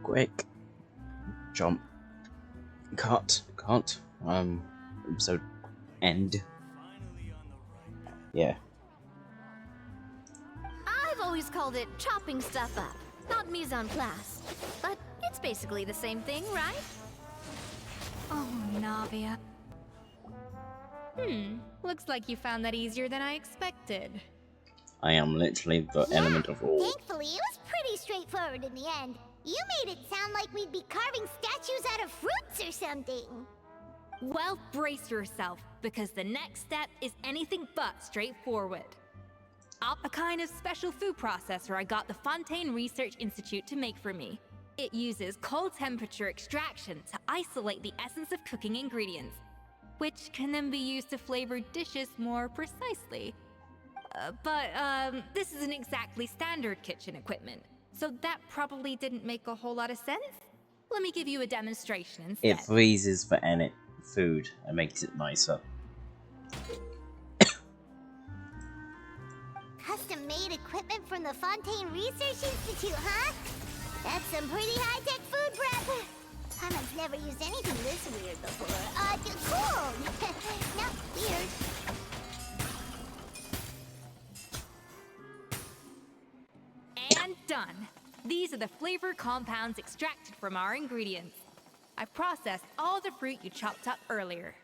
Quick. Jump. Cut. Episode end. Yeah. I've always called it chopping stuff up, not mise en place. But it's basically the same thing, right? Oh, Navia. Looks like you found that easier than I expected. I am literally the element of all. Thankfully, it was pretty straightforward in the end. You made it sound like we'd be carving statues out of fruits or something. Well, brace yourself, because the next step is anything but straightforward. A kind of special food processor I got the Fontaine Research Institute to make for me. It uses cold temperature extraction to isolate the essence of cooking ingredients, which can then be used to flavor dishes more precisely. But this isn't exactly standard kitchen equipment, so that probably didn't make a whole lot of sense. Let me give you a demonstration instead. It freezes for any food and makes it nicer. Custom-made equipment from the Fontaine Research Institute, huh? That's some pretty high-tech food prep. Paimon never used anything this weird before. Cool! Not weird. And done! These are the flavor compounds extracted from our ingredients. I processed all the fruit you chopped up earlier.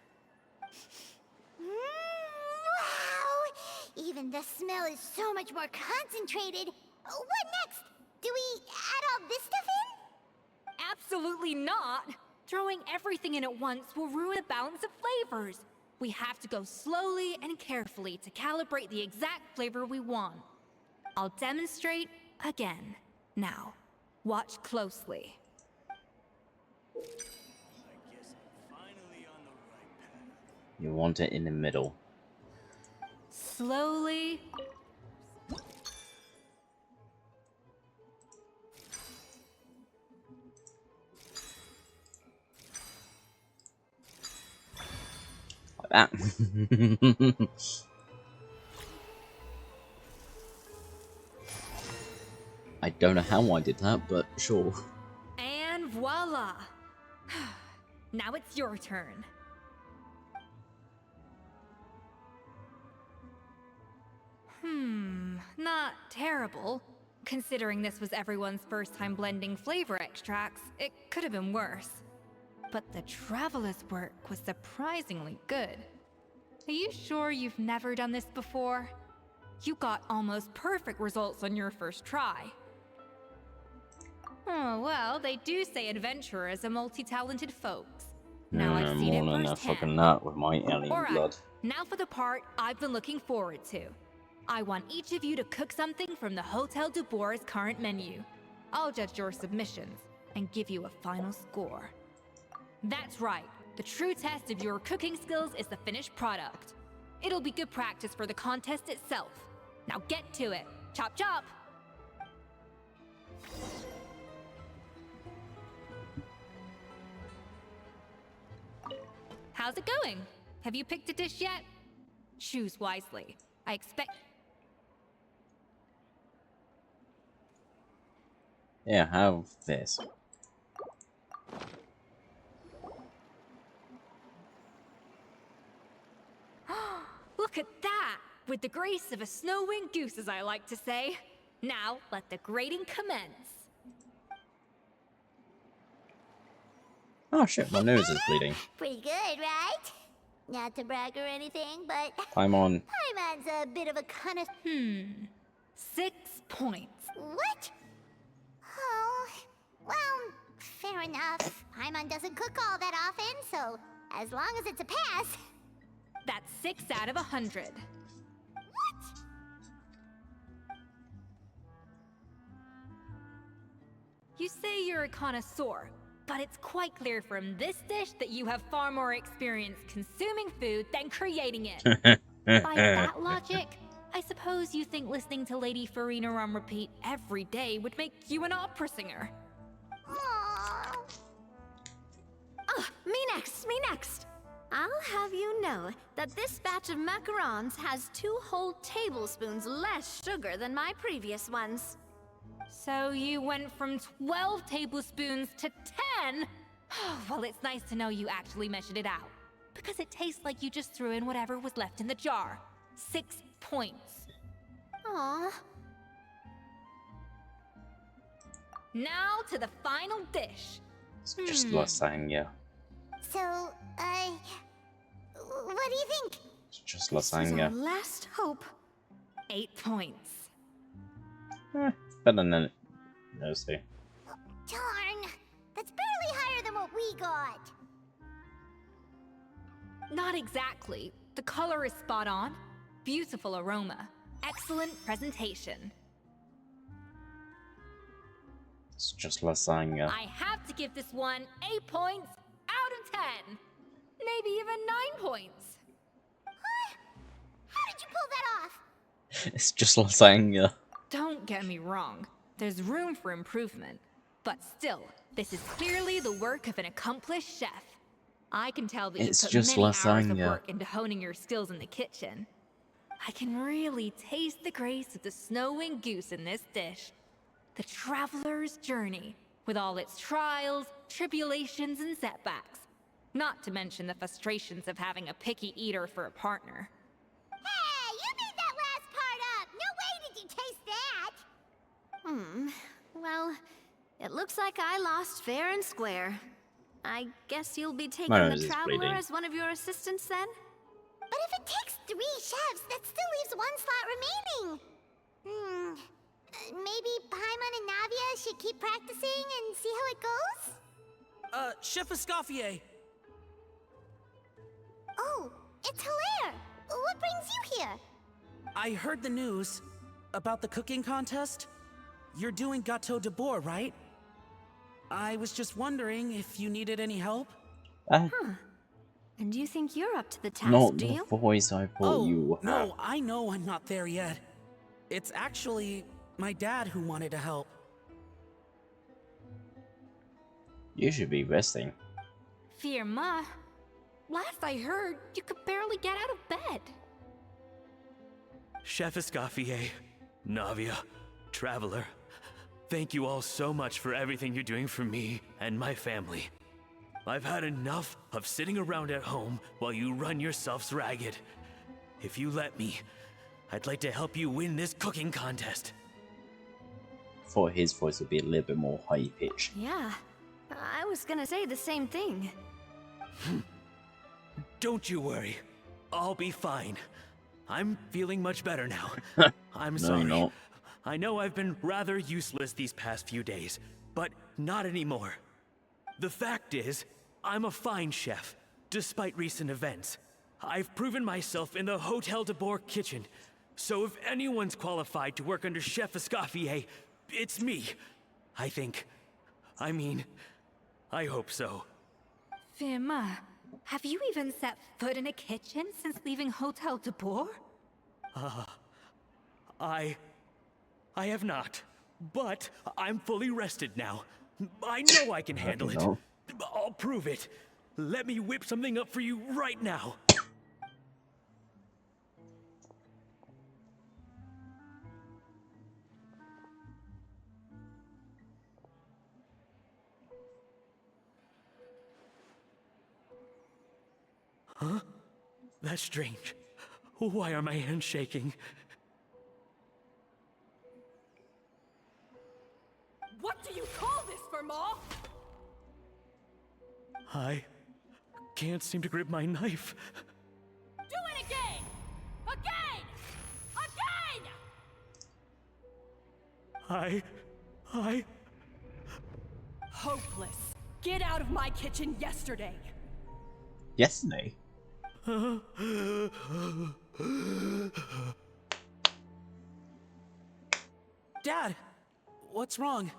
Wow! Even the smell is so much more concentrated. What next? Do we add all this stuff in? Absolutely not! Throwing everything in at once will ruin the balance of flavors. We have to go slowly and carefully to calibrate the exact flavor we want. I'll demonstrate again. Now, watch closely. You want it in the middle. Slowly. Like that. I don't know how I did that, but sure. And voila! Now it's your turn. Not terrible. Considering this was everyone's first time blending flavor extracts, it could have been worse. But the Traveler's work was surprisingly good. Are you sure you've never done this before? You got almost perfect results on your first try. Oh, well, they do say adventurers are multi-talented folks. Now I've seen it more than a firsthand. fucking nut with my alien All right, blood. now for the part I've been looking forward to. I want each of you to cook something from the Hotel du Bois' current menu. I'll judge your submissions and give you a final score. That's right. The true test of your cooking skills is the finished product. It'll be good practice for the contest itself. Now get to it. Chop chop! How's it going? Have you picked a dish yet? Choose wisely. I expect... Yeah, have this. Look at that! With the grace of a snow-winged goose, as I like to say. Now, let the grating commence. Oh shit, my nose is bleeding. Pretty good, right? Not to brag or anything, but I'm on. Paimon's a bit of a connoisseur. 6 points. What? Oh, well, fair enough. Paimon doesn't cook all that often, so as long as it's a pass. That's 6 out of 100. What? You say you're a connoisseur, but it's quite clear from this dish that you have far more experience consuming food than creating it. By that logic, I suppose you think listening to Lady Farina on repeat every day would make you an opera singer. Aww. Me next, me next. I'll have you know that this batch of macarons has 2 whole tablespoons less sugar than my previous ones. So you went from 12 tablespoons to 10? Well, it's nice to know you actually measured it out. Because it tastes like you just threw in whatever was left in the jar. 6 points. Aw. Now to the final dish. It's just lasagna. So, what do you think? It's just This is our lasagna. last hope. 8 points. Better than it. No, see. Darn, that's barely higher than what we got. Not exactly. The color is spot on. Beautiful aroma. Excellent presentation. It's just lasagna. I have to give this one 8 points out of 10. Maybe even 9 points. How did you pull that off? It's just lasagna. Don't get me wrong. There's room for improvement. But still, this is clearly the work of an accomplished chef. I can tell that you It's put just many hours of lasagna. work into honing your skills in the kitchen. I can really taste the grace of the snow-winged goose in this dish. The traveler's journey, with all its trials, tribulations, and setbacks. Not to mention the frustrations of having a picky eater for a partner. Hey, you made that last part up! No way did you taste that! Well, it looks like I lost fair and square. I guess you'll be taking My the nose is Traveler bleeding. as one of your assistants then? But if it takes 3 chefs, that still leaves 1 slot remaining. Maybe Paimon and Navia should keep practicing and see how it goes? Chef Escoffier. Oh, it's Hilaire! What brings you here? I heard the news about the cooking contest. You're doing Gâteau de Bois, right? I was just wondering if you needed any help. And you think you're up to the task, Not do the you? voice I thought you were. no, I know I'm not there yet. It's actually my dad who wanted to help. You should be resting. Firma, last I heard, you could barely get out of bed. Chef Escoffier, Navia, Traveler, thank you all so much for everything you're doing for me and my family. I've had enough of sitting around at home while you run yourselves ragged. If you let me, I'd like to help you win this cooking contest. Thought his voice would be a little bit more high pitched. Yeah, I was gonna say the same thing. Don't you worry, I'll be fine. I'm feeling much better now. I'm No, sorry. you're not. I know I've been rather useless these past few days, but not anymore. The fact is, I'm a fine chef, despite recent events. I've proven myself in the Hotel de Bois kitchen, so if anyone's qualified to work under Chef Escoffier, it's me. I think. I mean, I hope so. Firma, have you even set foot in a kitchen since leaving Hotel de Bois? I have not, but I'm fully rested now. I know I can handle it. No. I'll prove it. Let me whip something up for you right now. Huh? That's strange. Why are my hands shaking? What do you call this, Firma? I can't seem to grip my knife. Do it again! Again! Again! I... Hopeless. Get out of my kitchen yesterday. Yesterday? Dad, what's wrong?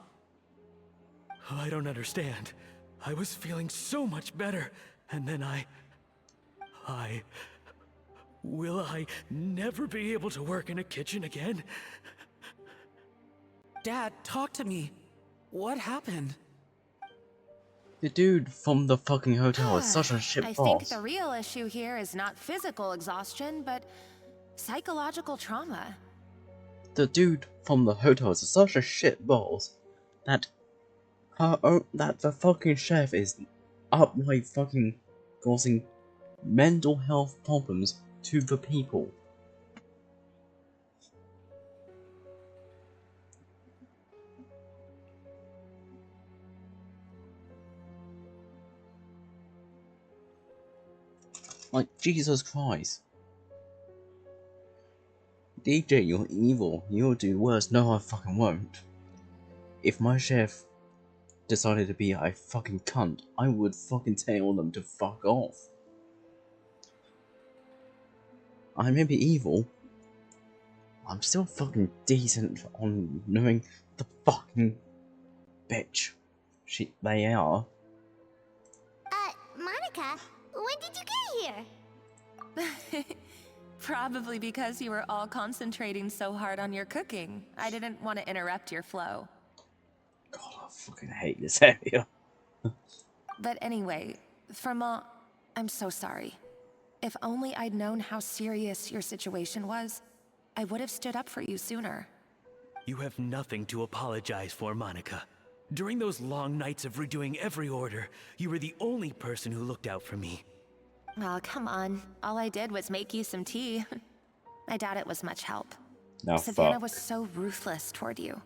I don't understand. I was feeling so much better, and then Will I never be able to work in a kitchen again? Dad, talk to me. What happened? The dude from the fucking hotel is such a shit I boss. think the real issue here is not physical exhaustion, but psychological trauma. The dude from the hotel is such a shit boss that that the fucking chef is outright fucking causing mental health problems to the people. Like, Jesus Christ. DJ, you're evil. You'll do worse. No, I fucking won't. If my chef decided to be a fucking cunt, I would fucking tell them to fuck off. I may be evil. I'm still fucking decent on knowing the fucking bitch they are. Monica, when did you get here? Probably because you were all concentrating so hard on your cooking. I didn't want to interrupt your flow. God, I fucking hate this area. But anyway, Fremont, I'm so sorry. If only I'd known how serious your situation was, I would have stood up for you sooner. You have nothing to apologize for, Monica. During those long nights of redoing every order, you were the only person who looked out for me. Oh, come on. All I did was make you some tea. I doubt it was much help. Now Savannah fuck. was so ruthless toward you.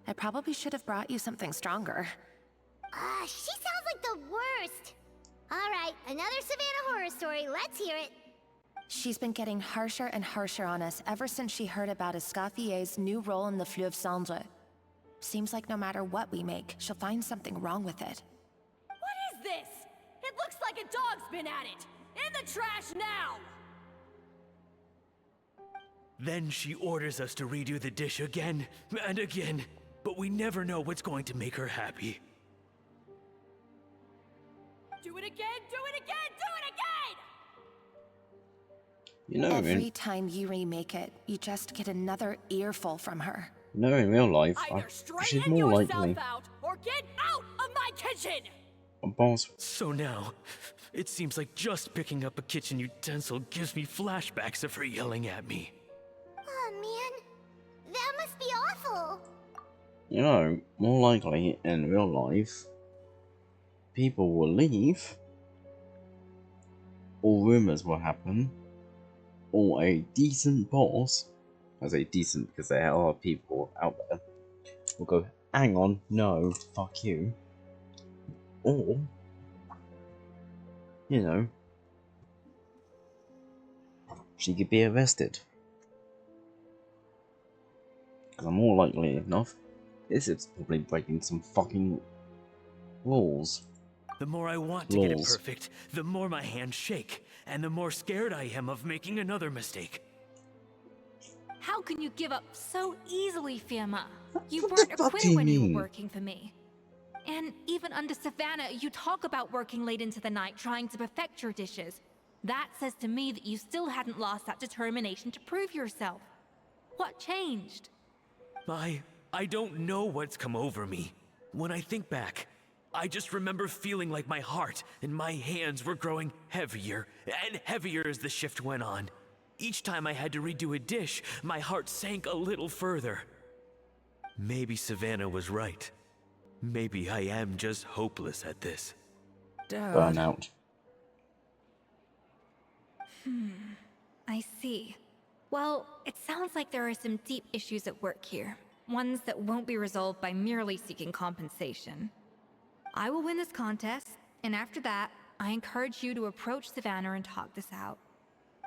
I probably should have brought you something stronger. She sounds like the worst. All right, another Savannah horror story. Let's hear it. She's been getting harsher and harsher on us ever since she heard about Escaffier's new role in the Fleuve Cendre. Seems like no matter what we make, she'll find something wrong with it. What is this? It looks like a dog's been at it! In the trash now! Then she orders us to redo the dish again and again, but we never know what's going to make her happy. Do it again, do it again, do it again! You know, Every time you remake it, you just get another earful from her. in real life, Either she's straighten more yourself likely out or get out of my kitchen! a boss. So now, it seems like just picking up a kitchen utensil gives me flashbacks of her yelling at me. Oh man, that must be awful. You know, more likely in real life, people will leave, or rumors will happen, or a decent boss, I say decent because there are people out there, will go, hang on, no, fuck you. Or, you know, she could be arrested. Because more likely enough, this is probably breaking some fucking rules. The more I want to get it Laws. perfect, the more my hands shake, and the more scared I am of making another mistake. How can you give up so easily, Firma? You What weren't the a fuck do quitter you when you mean? were working for me. And even under Savannah, you talk about working late into the night trying to perfect your dishes. That says to me that you still hadn't lost that determination to prove yourself. What changed? I don't know what's come over me. When I think back, I just remember feeling like my heart and my hands were growing heavier and heavier as the shift went on. Each time I had to redo a dish, my heart sank a little further. Maybe Savannah was right. Maybe I am just hopeless at this. Burnout. I see. Well, it sounds like there are some deep issues at work here. Ones that won't be resolved by merely seeking compensation. I will win this contest, and after that, I encourage you to approach Savannah and talk this out.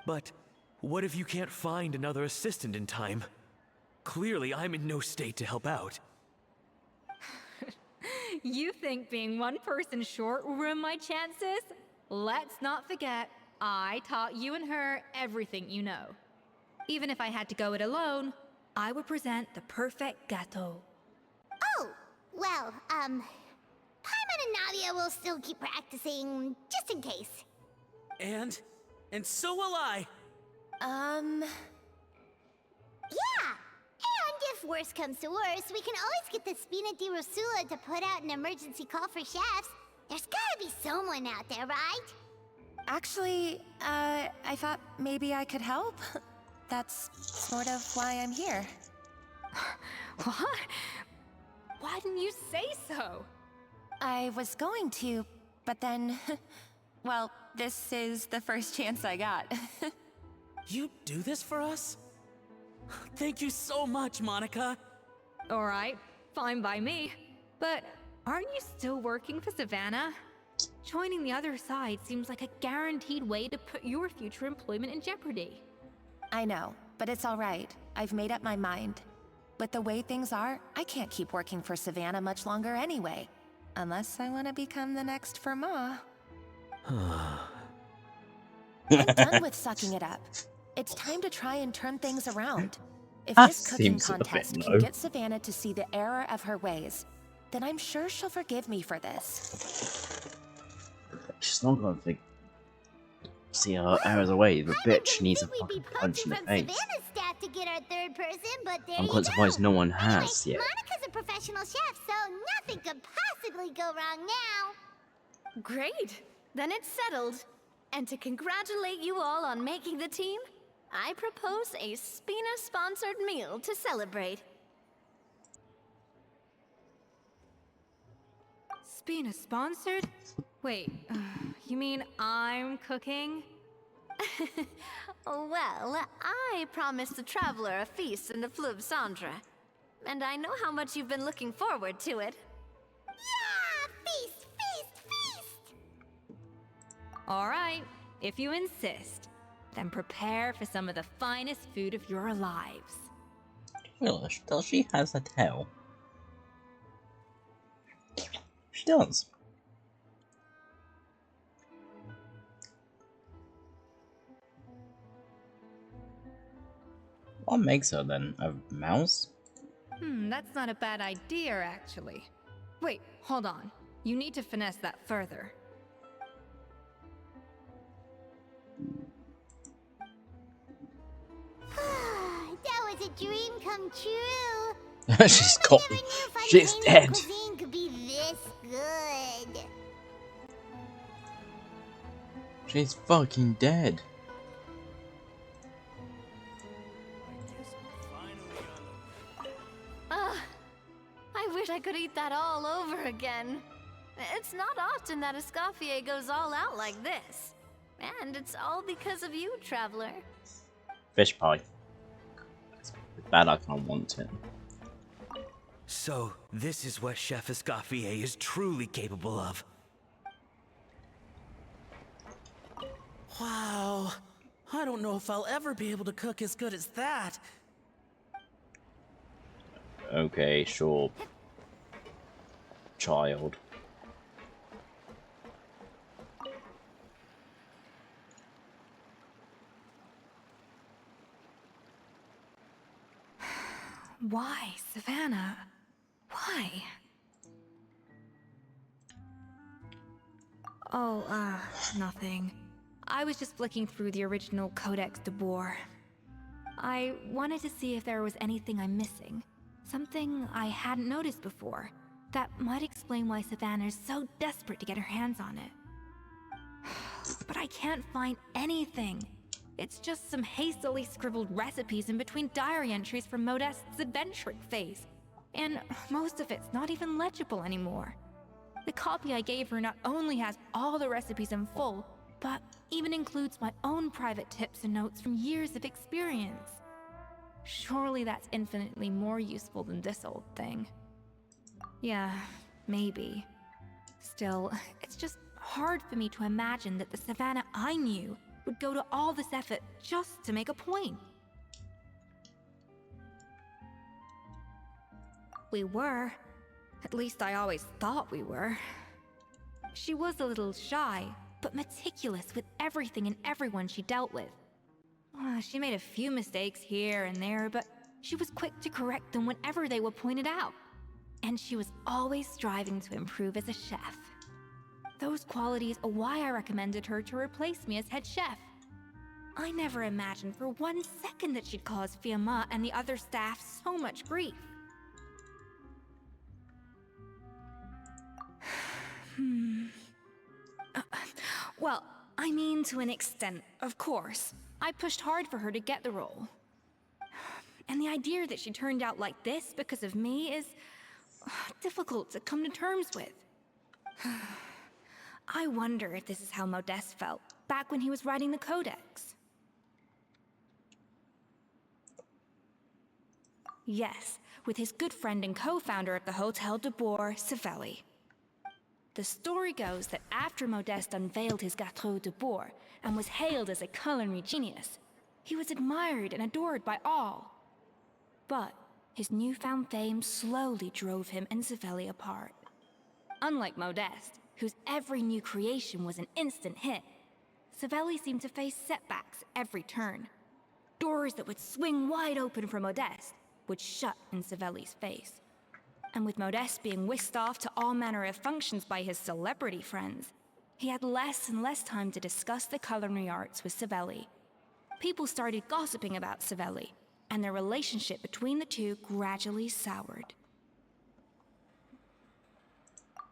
But what if you can't find another assistant in time? Clearly, I'm in no state to help out. You think being one person short will ruin my chances? Let's not forget, I taught you and her everything you know. Even if I had to go it alone, I would present the perfect gâteau. Oh, well, Paimon and Nadia will still keep practicing, just in case. And so will I. Yeah! And if worse comes to worse, we can always get the Spina di Rosula to put out an emergency call for chefs. There's gotta be someone out there, right? Actually, I thought maybe I could help. That's sort of why I'm here. What? Why didn't you say so? I was going to, but then... well, this is the first chance I got. You do this for us? Thank you so much, Monica. Alright, fine by me. But aren't you still working for Savannah? Joining the other side seems like a guaranteed way to put your future employment in jeopardy. I know, but it's all right. I've made up my mind. With the way things are, I can't keep working for Savannah much longer anyway. Unless I want to become the next Fermat. I'm done with sucking it up. It's time to try and turn things around. If That this cooking seems a bit contest low. can get Savannah to see the error of her ways, then I'm sure she'll forgive me for this. She's not gonna think. See her hours away. The I bitch didn't needs a think we'd be fucking punch in the from face. Savannah's staff to get our third person, but there I'm you quite go. surprised no one Anyway, has yet. Monica's a professional chef, so nothing could possibly go wrong now. Great! Then it's settled. And to congratulate you all on making the team, I propose a Spina-sponsored meal to celebrate. Spina sponsored? Wait, you mean I'm cooking? Well, I promised the traveler a feast in the Fleuve Cendre. And I know how much you've been looking forward to it. Yeah! Feast, feast, feast! Alright, if you insist, then prepare for some of the finest food of your lives. Well, does she has a tail? She does. What makes her then? A mouse? That's not a bad idea, actually. Wait, hold on. You need to finesse that further. That was a dream come true. She's I got. never knew She's Fontaine's dead. cuisine could be this good. She's fucking dead. I wish I could eat that all over again. It's not often that Escoffier goes all out like this. And it's all because of you, traveler. Fish pie. It's bad I can't want it. So, this is what Chef Escoffier is truly capable of. Wow. I don't know if I'll ever be able to cook as good as that. Okay, sure. Child. Why, Savannah? Why? Oh, nothing. I was just flicking through the original Codex de Boer. I wanted to see if there was anything I'm missing. Something I hadn't noticed before. That might explain why Savannah's so desperate to get her hands on it. But I can't find anything. It's just some hastily scribbled recipes in between diary entries from Modeste's adventuring phase. And most of it's not even legible anymore. The copy I gave her not only has all the recipes in full, but even includes my own private tips and notes from years of experience. Surely that's infinitely more useful than this old thing. Yeah, maybe. Still, it's just hard for me to imagine that the Savannah I knew would go to all this effort just to make a point. We were. At least I always thought we were. She was a little shy, but meticulous with everything and everyone she dealt with. She made a few mistakes here and there, but she was quick to correct them whenever they were pointed out. And she was always striving to improve as a chef. Those qualities are why I recommended her to replace me as head chef. I never imagined for 1 second that she'd cause Fiamma and the other staff so much grief. Well, I mean to an extent, of course. I pushed hard for her to get the role. And the idea that she turned out like this because of me is difficult to come to terms with. I wonder if this is how Modeste felt back when he was writing the Codex. Yes, with his good friend and co-founder of the Hotel de Boer, Savelli. The story goes that after Modeste unveiled his Gâteau de Boer and was hailed as a culinary genius, he was admired and adored by all. But his newfound fame slowly drove him and Savelli apart. Unlike Modeste, whose every new creation was an instant hit, Savelli seemed to face setbacks every turn. Doors that would swing wide open for Modeste would shut in Savelli's face. And with Modeste being whisked off to all manner of functions by his celebrity friends, he had less and less time to discuss the culinary arts with Savelli. People started gossiping about Savelli, and their relationship between the two gradually soured.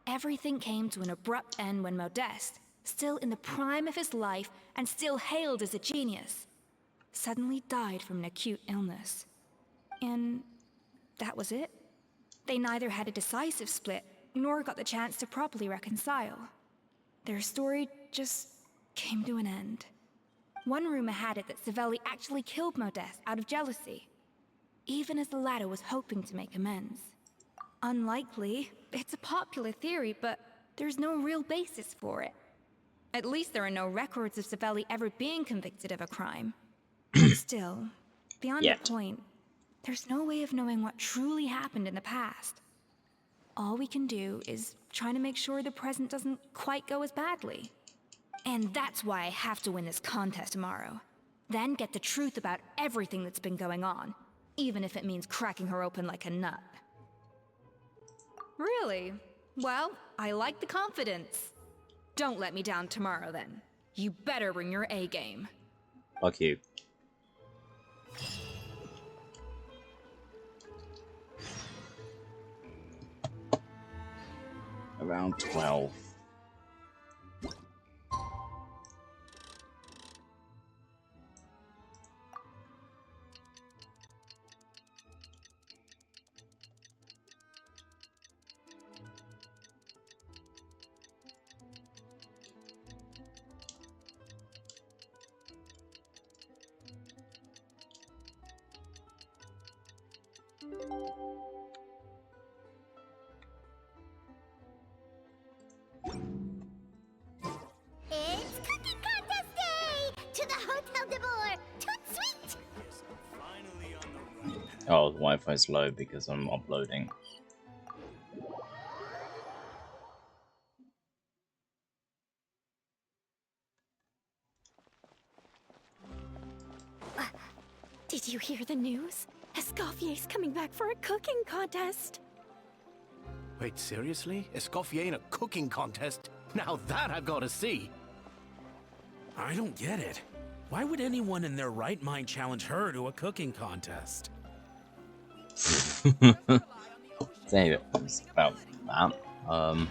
Everything came to an abrupt end when Modeste, still in the prime of his life and still hailed as a genius, suddenly died from an acute illness. And that was it. They neither had a decisive split, nor got the chance to properly reconcile. Their story just came to an end. One rumor had it that Savelli actually killed Modeste out of jealousy, even as the latter was hoping to make amends. Unlikely, it's a popular theory, but there's no real basis for it. At least there are no records of Savelli ever being convicted of a crime. Still, beyond Yet. the point, there's no way of knowing what truly happened in the past. All we can do is try to make sure the present doesn't quite go as badly. And that's why I have to win this contest tomorrow. Then get the truth about everything that's been going on, even if it means cracking her open like a nut. Really? Well, I like the confidence. Don't let me down tomorrow, then. You better bring your A game. Fuck you. Around 12. It's cooking contest day! To the Hotel de Boer! Toot sweet! Oh, the Wi-Fi's low because I'm uploading. Did you hear the news? Escoffier's coming back for a cooking contest. Wait, seriously? Escoffier in a cooking contest? Now that I've got to see. I don't get it. Why would anyone in their right mind challenge her to a cooking contest? Anyway, it's about that.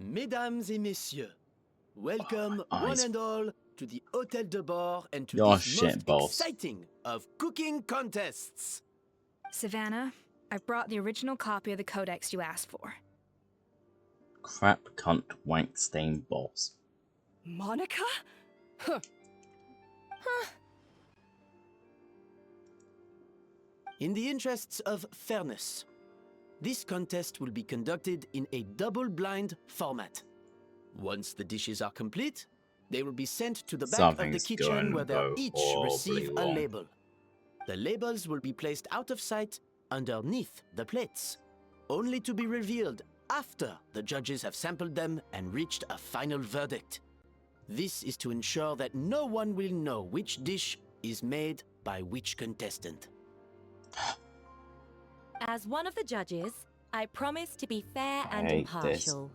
Mesdames et messieurs, welcome one eyes. and all to the Hotel de Boer and to Your this shit, most boss. exciting of cooking contests. Savannah, I've brought the original copy of the Codex you asked for. Crap, cunt, wank, stain, boss. Monica? Huh. In the interests of fairness, this contest will be conducted in a double-blind format. Once the dishes are complete, they will be sent to the back of the Something's kitchen going where they'll to each go receive a horribly label. The labels will be placed out of sight underneath the plates, only to be revealed after the judges have sampled them and reached a final verdict. This is to ensure that no one will know which dish is made by which contestant. As one of the judges, I promise to be fair I and hate this. impartial.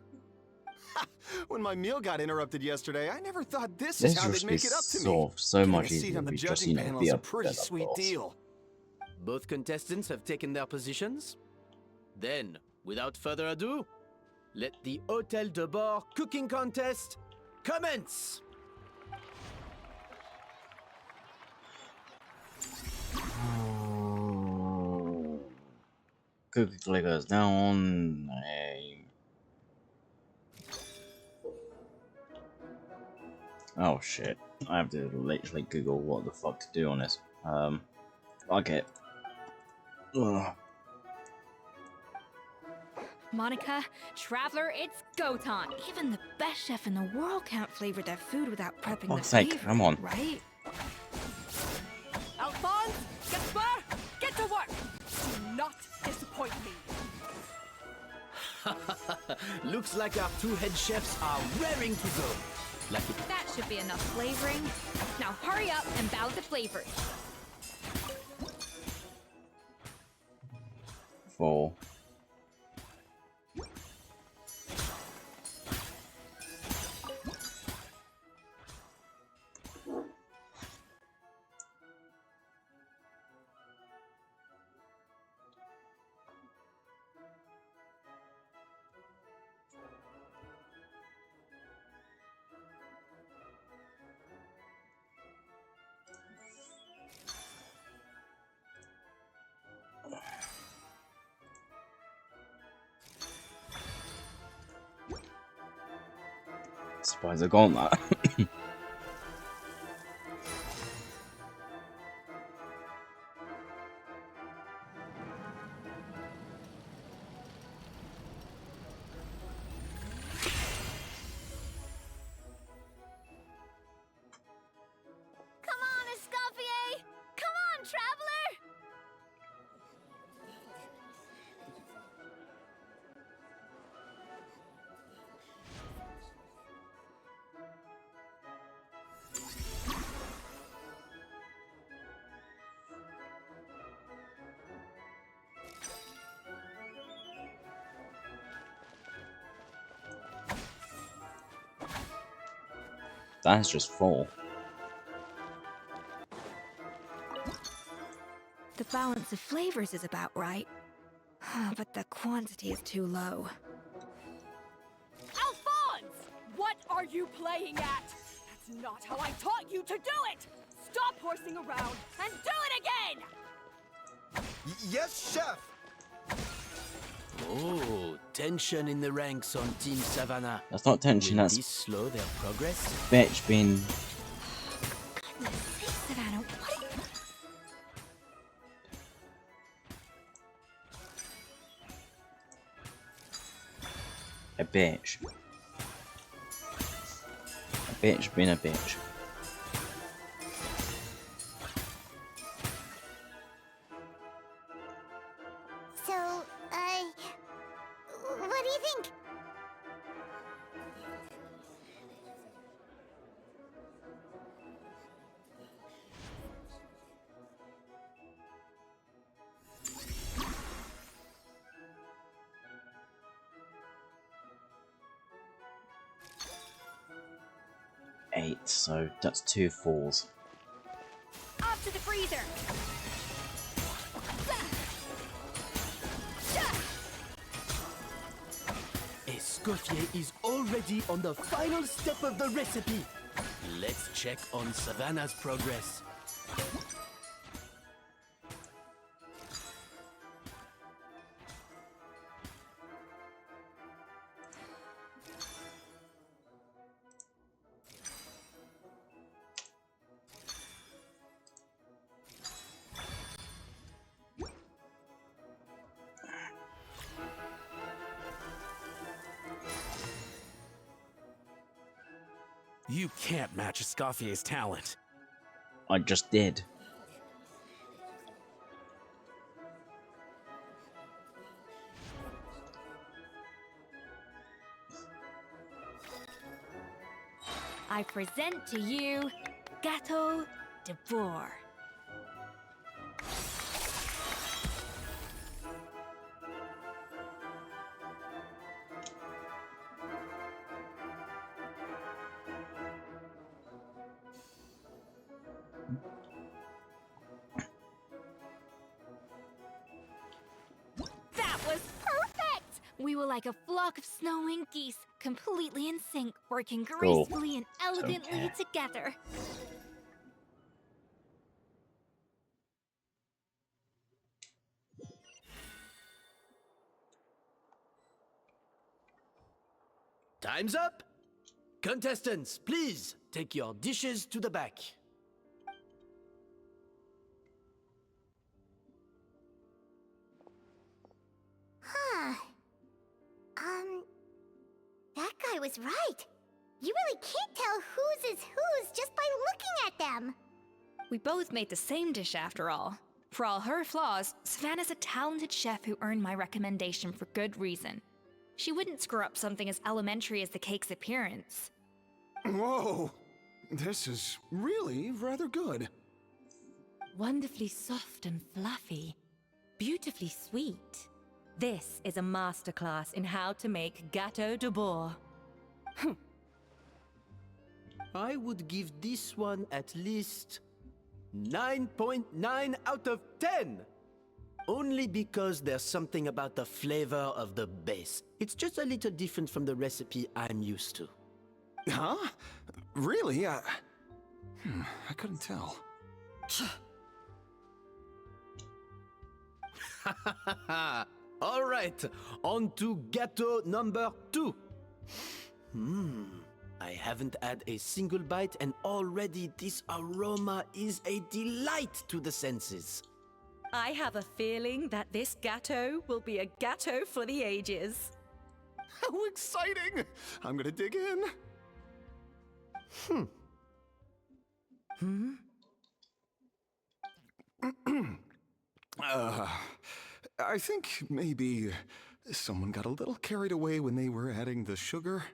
When my meal got interrupted yesterday, I never thought this is This how used they'd to be make it up to me. so Getting much a seat easier on the if you just, judging you know, panel be is a up pretty together, of sweet course. deal. Both contestants have taken their positions. Then, without further ado, let the Hôtel de Bord cooking contest commence! Cookie clickers down. Hey. Oh shit. I have to literally Google what the fuck to do on this. Okay. Ugh. Monica, Traveler, it's go time. Even the best chef in the world can't flavor their food without prepping the Fuck's sake, flavor, come on. right? Alphonse, Gaspar, get to work. Do not disappoint me. Looks like our two head chefs are raring to go. Like it. That should be enough flavoring. Now hurry up and balance the flavors. Full. Surprised I got that. Come on, Escoffier! Come on, Traveler! That's just full. The balance of flavors is about right. But the quantity is too low. Alphonse! What are you playing at? That's not how I taught you to do it! Stop horsing around and do it again! Yes, chef! Oh, tension in the ranks on Team Savannah. That's not tension, Will that's this slow their progress? bitch being Goodness sakes, Savannah, what are you... a bitch. A bitch being a bitch. So, what do you think? Eight, so that's 2 falls. Off to the freezer! Escoffier is already on the final step of the recipe. Let's check on Savannah's progress. You can't match Escoffier's talent. I just did. I present to you Gâteau de Bourg. like a flock of snowing geese, completely in sync, working Cool. gracefully and elegantly together. Time's up! Contestants, please take your dishes to the back. Huh. That guy was right. You really can't tell whose is whose just by looking at them. We both made the same dish after all. For all her flaws, Savannah's a talented chef who earned my recommendation for good reason. She wouldn't screw up something as elementary as the cake's appearance. Whoa! This is really rather good. Wonderfully soft and fluffy. Beautifully sweet. This is a masterclass in how to make gâteau de bois. I would give this one at least 9.9 out of 10. Only because there's something about the flavor of the base. It's just a little different from the recipe I'm used to. Huh? Really? I couldn't tell. All right, on to gâteau number 2. I haven't had a single bite and already this aroma is a delight to the senses. I have a feeling that this gâteau will be a gâteau for the ages. How exciting! I'm gonna dig in. I think maybe someone got a little carried away when they were adding the sugar.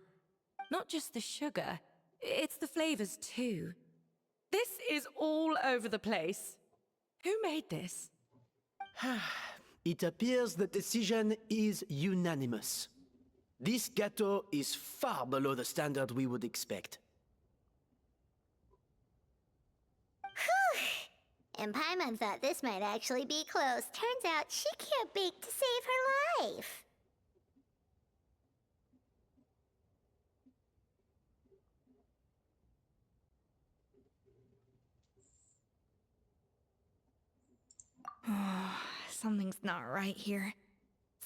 Not just the sugar, it's the flavors too. This is all over the place. Who made this? It appears the decision is unanimous. This gâteau is far below the standard we would expect. And Paimon thought this might actually be close. Turns out she can't bake to save her life. Something's not right here.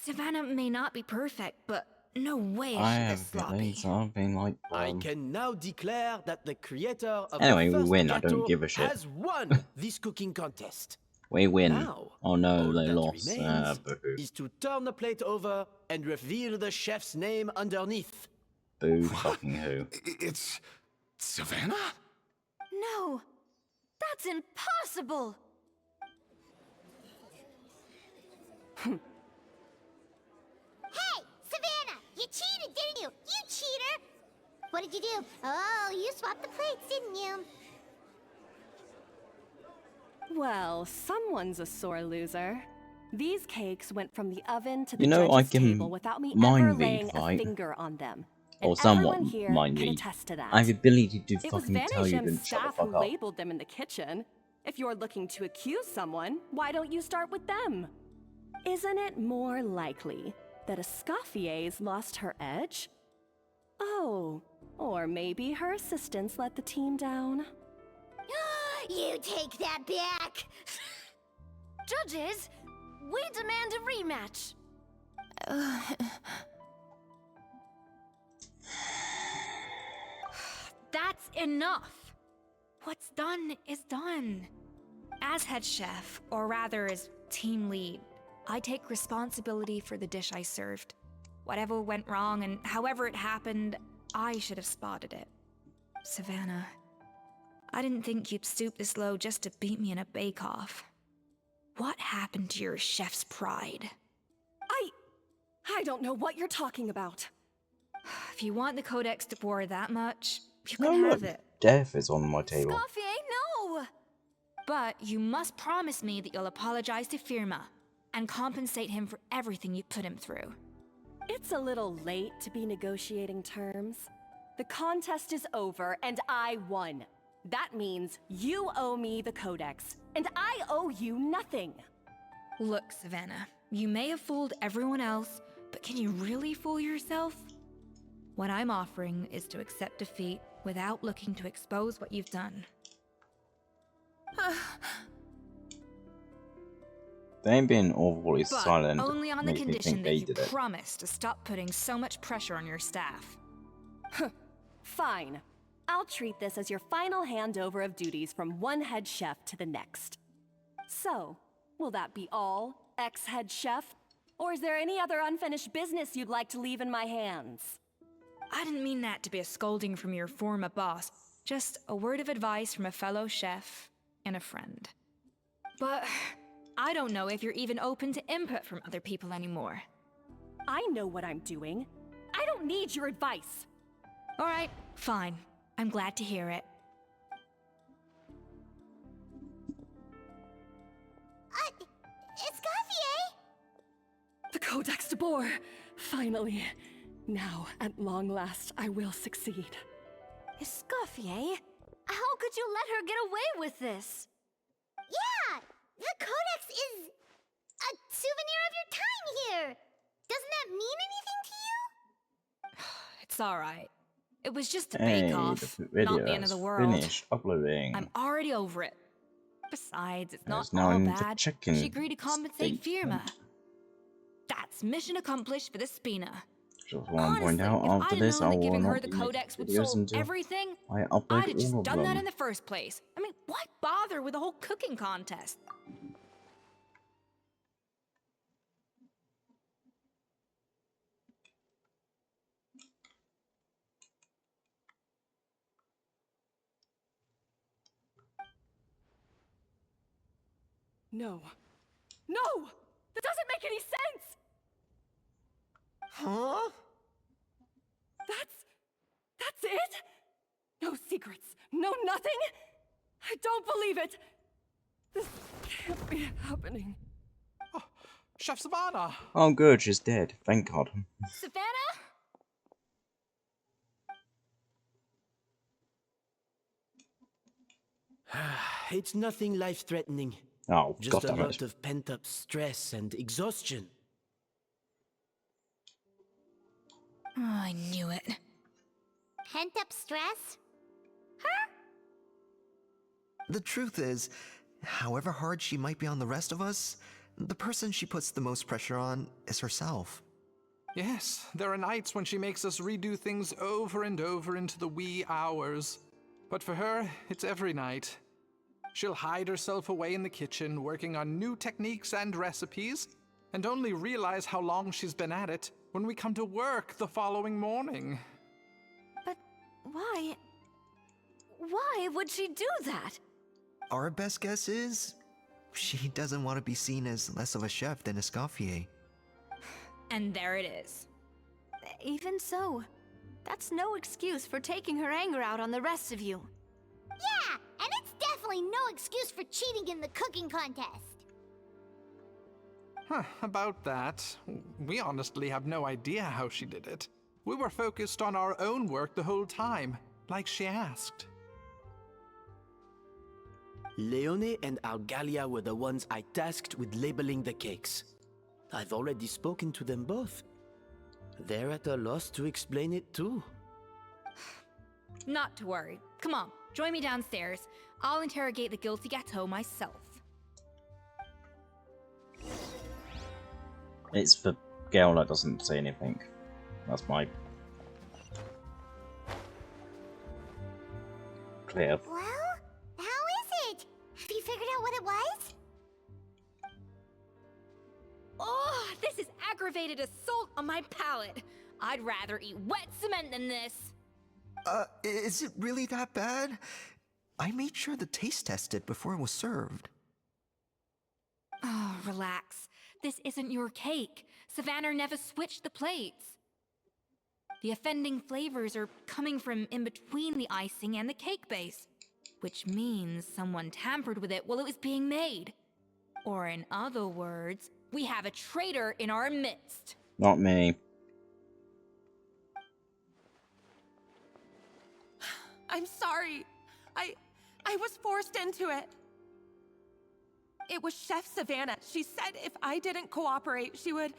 Savannah may not be perfect, but no way is I she have this sloppy. feelings I've been like. I can now declare that the creator of Anyway, the we first win, I don't gâteau give a shit. has won this cooking contest. We win. Now, Oh no, all they that lost. remains Boo. is to turn the plate over and reveal the chef's name underneath. Boo fucking who. It's Savannah? No! That's impossible! Hey, Savannah! You cheated, didn't you? You cheater! What did you do? Oh, you swapped the plates, didn't you? Well, someone's a sore loser. These cakes went from the oven to the You know, I judge's can table without me mind ever read, laying right? a finger on them. Or And somewhat everyone here mind can read. attest to that. I have the ability to It was fucking tell you to Vanishem's shut the staff who fuck up. labeled them in the kitchen. If you're looking to accuse someone, why don't you start with them? Isn't it more likely that Escoffier's lost her edge? Oh, or maybe her assistants let the team down. You take that back! Judges, we demand a rematch! That's enough! What's done is done. As head chef, or rather as team lead, I take responsibility for the dish I served. Whatever went wrong and however it happened, I should have spotted it. Savannah, I didn't think you'd stoop this low just to beat me in a bake-off. What happened to your chef's pride? I don't know what you're talking about. If you want the Codex de Boer that much, you Oh, can look, have it. death is on my table. Scoffier, no! But you must promise me that you'll apologize to Firma and compensate him for everything you put him through. It's a little late to be negotiating terms. The contest is over, and I won. That means you owe me the Codex, and I owe you nothing. Look, Savannah, you may have fooled everyone else, But can you really fool yourself? What I'm offering is to accept defeat without looking to expose what you've done. Them being awfully But silent only on the makes me condition think that they you did it. promise to stop putting so much pressure on your staff. Fine. I'll treat this as your final handover of duties from one head chef to the next. So, will that be all, ex-head chef? Or is there any other unfinished business you'd like to leave in my hands? I didn't mean that to be a scolding from your former boss. Just a word of advice from a fellow chef and a friend. But I don't know if you're even open to input from other people anymore. I know what I'm doing. I don't need your advice. All right, fine. I'm glad to hear it. Escoffier! The Codex de Boer! Finally. Now, at long last, I will succeed. Escoffier? How could you let her get away with this? Yeah! The Codex is a souvenir of your time here! Doesn't that mean anything to you? It's all right. It was just a Hey, bake-off, the video not the end of is the world. finished uploading. I'm already over it. Besides, it's not There's now all a bad. chicken She agreed to compensate statement. Firma. That's mission accomplished for the Spina. Just want to point Honestly, out, if after I'd this, known I that will giving her not the be making Codex would videos solve until everything, I I'd upload have just all of done that them. in the first place. I mean, why bother with the whole cooking contest? No. No! That doesn't make any sense! Huh? That's it? No secrets, no nothing? I don't believe it! This can't be happening. Oh, Chef Savannah! Oh good, she's dead. Thank God. Savannah? It's nothing life-threatening. Oh, Just a goddammit. lot of pent-up stress and exhaustion. Oh, I knew it. Pent-up stress? The truth is, however hard she might be on the rest of us, the person she puts the most pressure on is herself. Yes, there are nights when she makes us redo things over and over into the wee hours. But for her, it's every night. She'll hide herself away in the kitchen, working on new techniques and recipes, and only realize how long she's been at it when we come to work the following morning. But why? Why would she do that? Our best guess is, she doesn't want to be seen as less of a chef than Escoffier. And there it is. Even so, that's no excuse for taking her anger out on the rest of you. Yeah, and it's definitely no excuse for cheating in the cooking contest. Huh, about that, we honestly have no idea how she did it. We were focused on our own work the whole time, like she asked. Leone and Algalia were the ones I tasked with labeling the cakes. I've already spoken to them both. They're at a loss to explain it too. Not to worry. Come on, join me downstairs. I'll interrogate the guilty Gateau myself. It's the girl that doesn't say anything. That's my clear. Well, how is it? Have you figured out what it was? Oh, this is aggravated assault on my palate. I'd rather eat wet cement than this. Is it really that bad? I made sure to taste test it before it was served. Oh, relax. This isn't your cake. Savannah never switched the plates. The offending flavors are coming from in between the icing and the cake base, which means someone tampered with it while it was being made. Or in other words, we have a traitor in our midst. Not me. I'm sorry. I was forced into it. It was Chef Savannah. She said if I didn't cooperate, she would...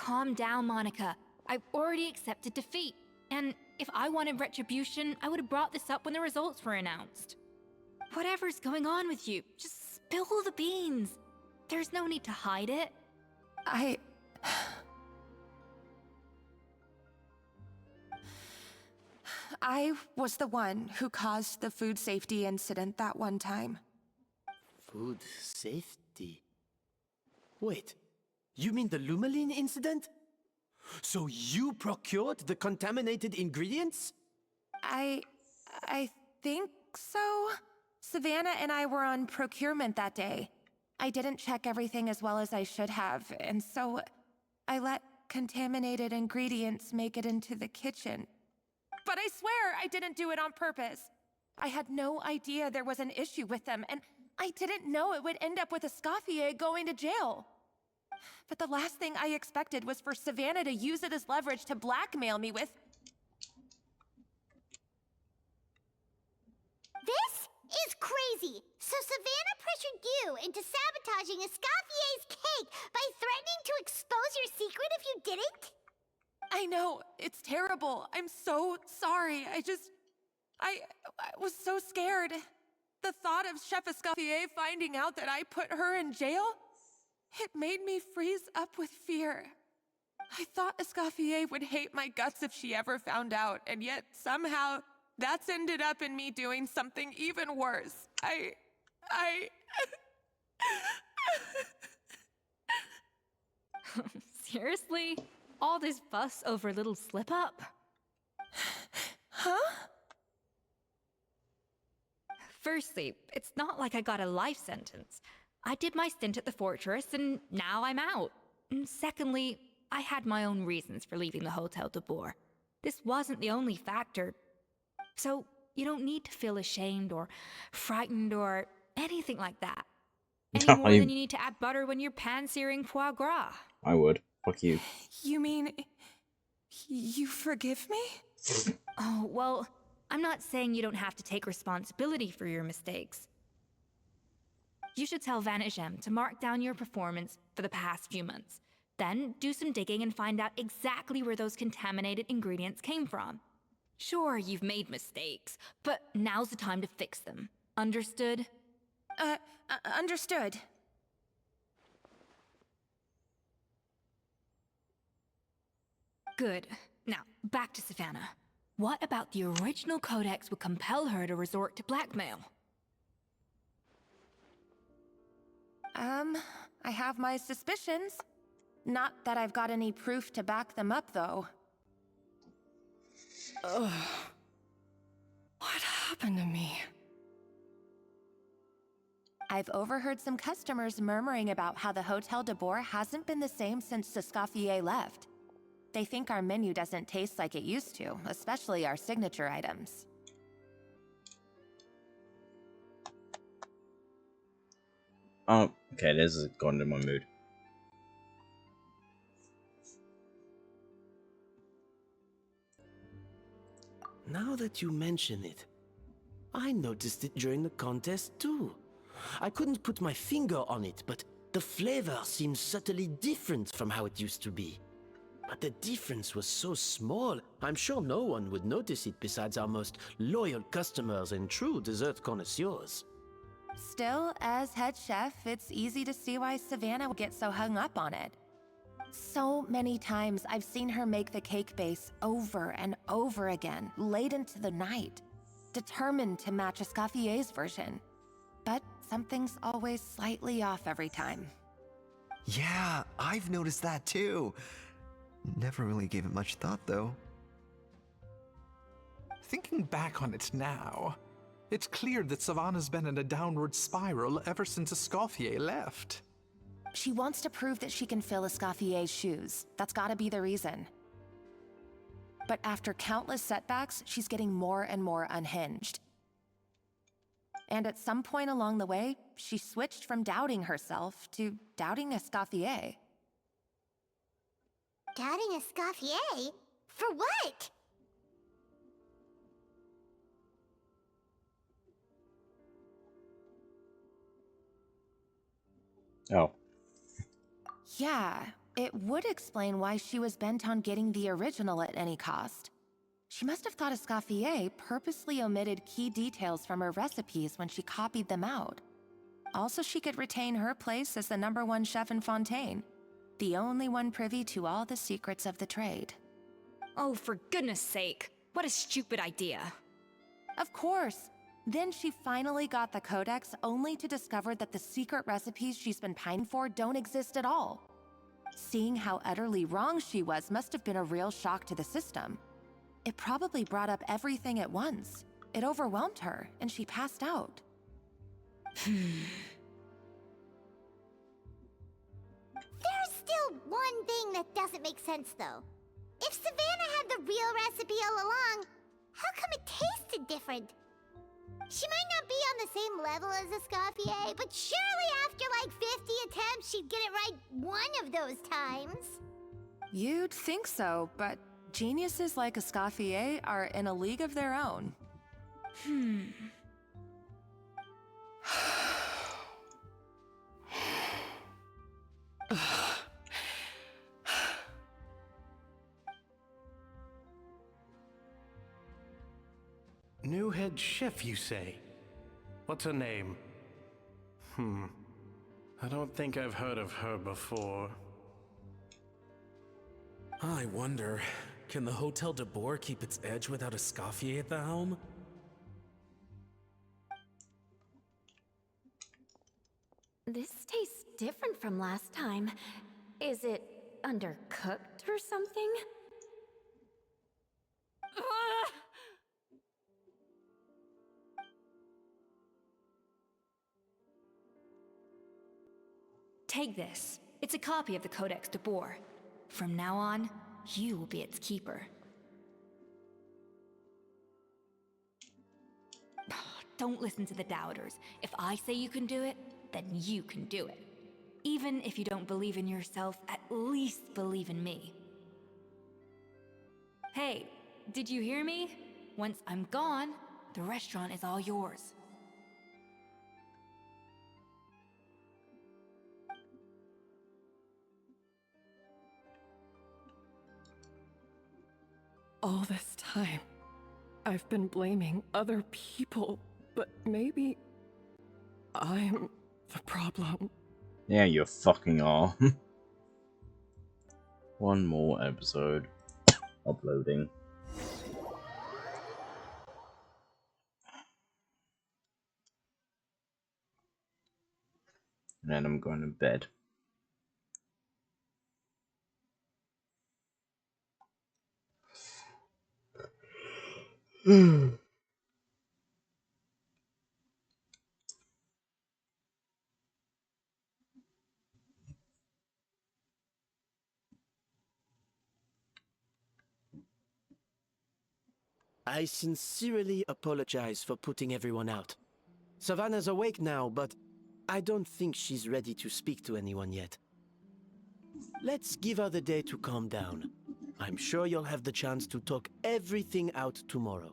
calm down, Monica. I've already accepted defeat. And if I wanted retribution, I would have brought this up when the results were announced. Whatever's going on with you, just spill the beans. There's no need to hide it. I was the one who caused the food safety incident that one time. Food safety? Wait, you mean the Lumaline incident? So you procured the contaminated ingredients? I think so. Savannah and I were on procurement that day. I didn't check everything as well as I should have, and so I let contaminated ingredients make it into the kitchen. But I swear I didn't do it on purpose. I had no idea there was an issue with them, and I didn't know it would end up with Escoffier going to jail. But the last thing I expected was for Savannah to use it as leverage to blackmail me with... This is crazy! So Savannah pressured you into sabotaging Escoffier's cake by threatening to expose your secret if you didn't? I know, it's terrible. I'm so sorry. I was so scared. The thought of Chef Escoffier finding out that I put her in jail, it made me freeze up with fear. I thought Escoffier would hate my guts if she ever found out, and yet somehow that's ended up in me doing something even worse. Seriously? All this fuss over a little slip-up? Huh? Firstly, it's not like I got a life sentence. I did my stint at the fortress, and now I'm out. And secondly, I had my own reasons for leaving the Hotel de Boer. This wasn't the only factor. So, you don't need to feel ashamed or frightened or anything like that. Any more than you need to add butter when you're pan-searing foie gras. I would. Fuck you. You mean... you forgive me? Oh, well, I'm not saying you don't have to take responsibility for your mistakes. You should tell Vanagem to mark down your performance for the past few months. Then do some digging and find out exactly where those contaminated ingredients came from. Sure, you've made mistakes, but now's the time to fix them. Understood? Understood. Good. Now, back to Savannah. What about the original codex would compel her to resort to blackmail? I have my suspicions. Not that I've got any proof to back them up, though. Ugh. What happened to me? I've overheard some customers murmuring about how the Hotel de Boer hasn't been the same since Escoffier left. They think our menu doesn't taste like it used to, especially our signature items. Oh, okay, this has gone into my mood. Now that you mention it, I noticed it during the contest too. I couldn't put my finger on it, but the flavor seems subtly different from how it used to be. But the difference was so small, I'm sure no one would notice it besides our most loyal customers and true dessert connoisseurs. Still, as head chef, it's easy to see why Savannah would get so hung up on it. So many times I've seen her make the cake base over and over again, late into the night, determined to match Escoffier's version. But something's always slightly off every time. Yeah, I've noticed that too. Never really gave it much thought, though. Thinking back on it now, it's clear that Savannah's been in a downward spiral ever since Escoffier left. She wants to prove that she can fill Escoffier's shoes. That's gotta be the reason. But after countless setbacks, she's getting more and more unhinged. And at some point along the way, she switched from doubting herself to doubting Escoffier. Doubting Escoffier? For what? Oh. Yeah, It would explain why she was bent on getting the original at any cost. She must have thought Escoffier purposely omitted key details from her recipes when she copied them out. Also, she could retain her place as the #1 chef in Fontaine, the only one privy to all the secrets of the trade. Oh, for goodness sake. What a stupid idea. Of course. Then she finally got the codex only to discover that the secret recipes she's been pining for don't exist at all. Seeing how utterly wrong she was must have been a real shock to the system. It probably brought up everything at once. It overwhelmed her, and she passed out. There's still one thing that doesn't make sense, though. If Savannah had the real recipe all along, how come it tasted different? She might not be on the same level as Escoffier, but surely after like 50 attempts, she'd get it right one of those times. You'd think so, but geniuses like Escoffier are in a league of their own. New head chef, you say? What's her name? I don't think I've heard of her before. I wonder, can the Hotel de Boer keep its edge without Escoffier at the helm? This tastes different from last time. Is it undercooked or something? Take this. It's a copy of the Codex de Boer. From now on, you will be its keeper. Don't listen to the doubters. If I say you can do it, then you can do it. Even if you don't believe in yourself, at least believe in me. Hey, did you hear me? Once I'm gone, the restaurant is all yours. All this time, I've been blaming other people, but maybe I'm the problem. Yeah, you fucking are. One more episode. Uploading. And then I'm going to bed. I sincerely apologize for putting everyone out. Savannah's awake now, but I don't think she's ready to speak to anyone yet. Let's give her the day to calm down. I'm sure you'll have the chance to talk everything out tomorrow.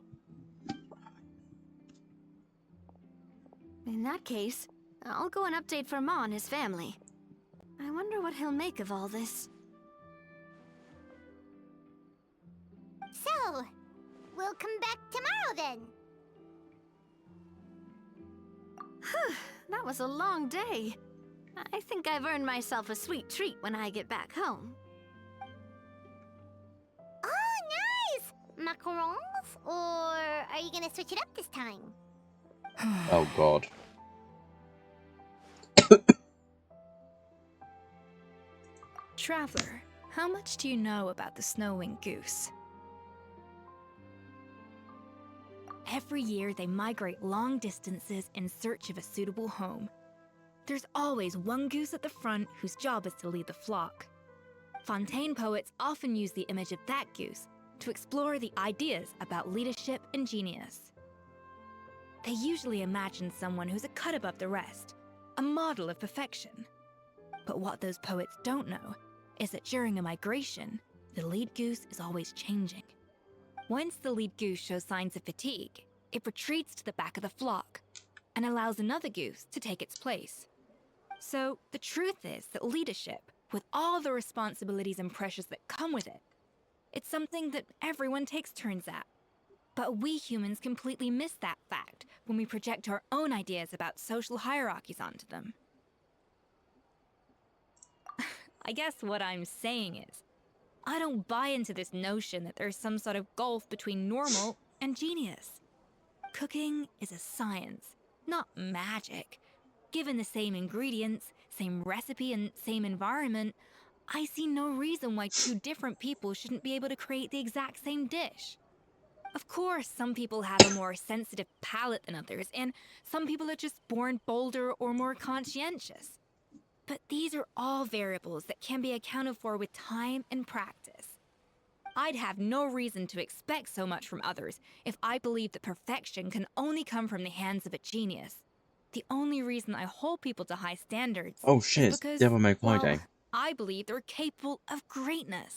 In that case, I'll go and update for Ma and his family. I wonder what he'll make of all this. So, we'll come back tomorrow then. That was a long day. I think I've earned myself a sweet treat when I get back home. Oh, nice! Macarons? Or are you gonna switch it up this time? Oh god. Traveler, how much do you know about the snow-winged goose? Every year, they migrate long distances in search of a suitable home. There's always one goose at the front whose job is to lead the flock. Fontaine poets often use the image of that goose to explore the ideas about leadership and genius. They usually imagine someone who's a cut above the rest, a model of perfection. But what those poets don't know is that during a migration, the lead goose is always changing. Once the lead goose shows signs of fatigue, it retreats to the back of the flock and allows another goose to take its place. So the truth is that leadership, with all the responsibilities and pressures that come with it. It's something that everyone takes turns at. But we humans completely miss that fact when we project our own ideas about social hierarchies onto them. I guess what I'm saying is, I don't buy into this notion that there's some sort of gulf between normal and genius. Cooking is a science, not magic. Given the same ingredients, same recipe, and same environment, I see no reason why two different people shouldn't be able to create the exact same dish. Of course, some people have a more sensitive palate than others, and some people are just born bolder or more conscientious. But these are all variables that can be accounted for with time and practice. I'd have no reason to expect so much from others if I believed that perfection can only come from the hands of a genius. The only reason I hold people to high standards Oh is shit, because, Devil May Cry well, Day. I believe they're capable of greatness.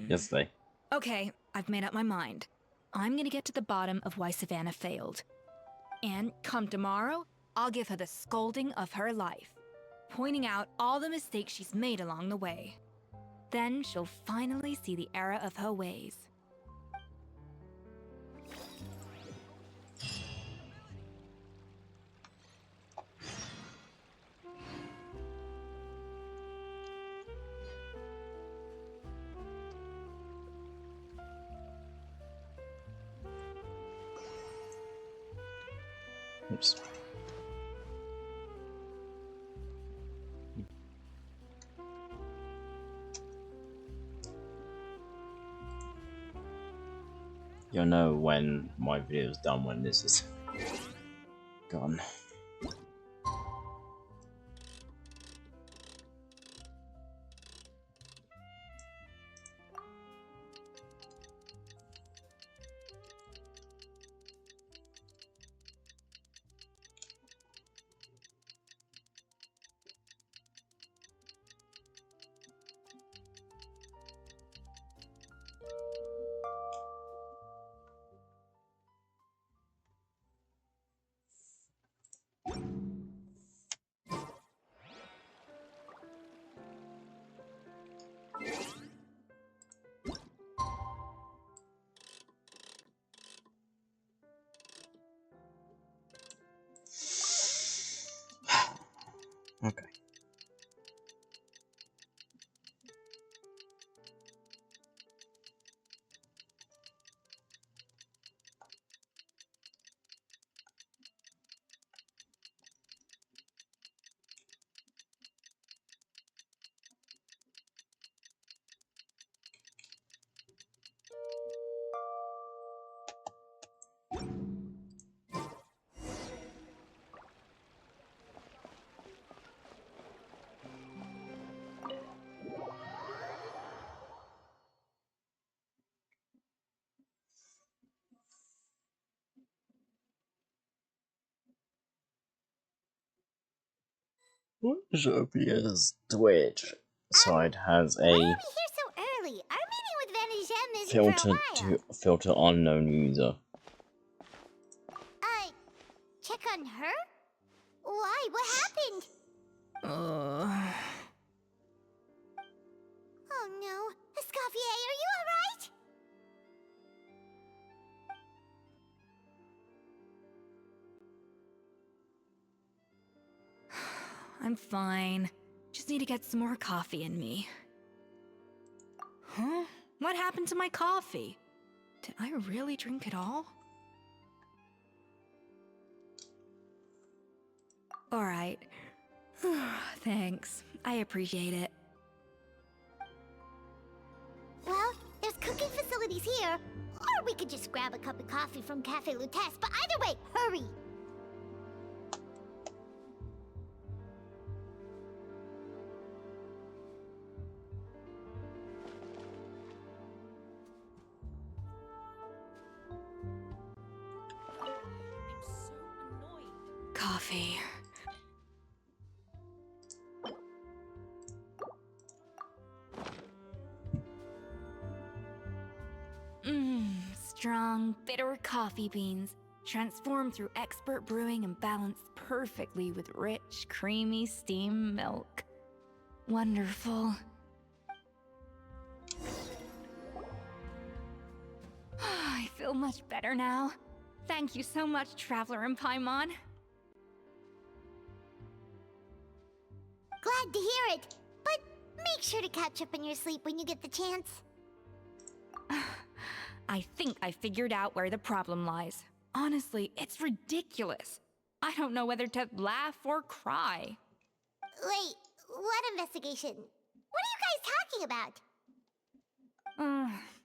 Yesterday. Okay, I've made up my mind. I'm gonna get to the bottom of why Savannah failed. And come tomorrow, I'll give her the scolding of her life, pointing out all the mistakes she's made along the way. Then she'll finally see the error of her ways. Oops. You'll know when my video is done when this is gone. Okay. Zopia's Twitch side has Why are we a here so early? Our meeting with Vanny Gem isn't filter for a while. to filter unknown user. Check on her? Why? What happened? Oh no. Escoffier, are you alright? I'm fine. Just need to get some more coffee in me. Huh? What happened to my coffee? Did I really drink it all? Alright. Thanks. I appreciate it. Well, there's cooking facilities here. Or we could just grab a cup of coffee from Cafe Lutece, but either way, hurry! Coffee. Strong, bitter coffee beans, transformed through expert brewing and balanced perfectly with rich, creamy steamed milk. Wonderful. I feel much better now. Thank you so much, Traveler and Paimon. Glad to hear it, but make sure to catch up on your sleep when you get the chance. I think I figured out where the problem lies. Honestly, it's ridiculous. I don't know whether to laugh or cry. Wait, what investigation? What are you guys talking about?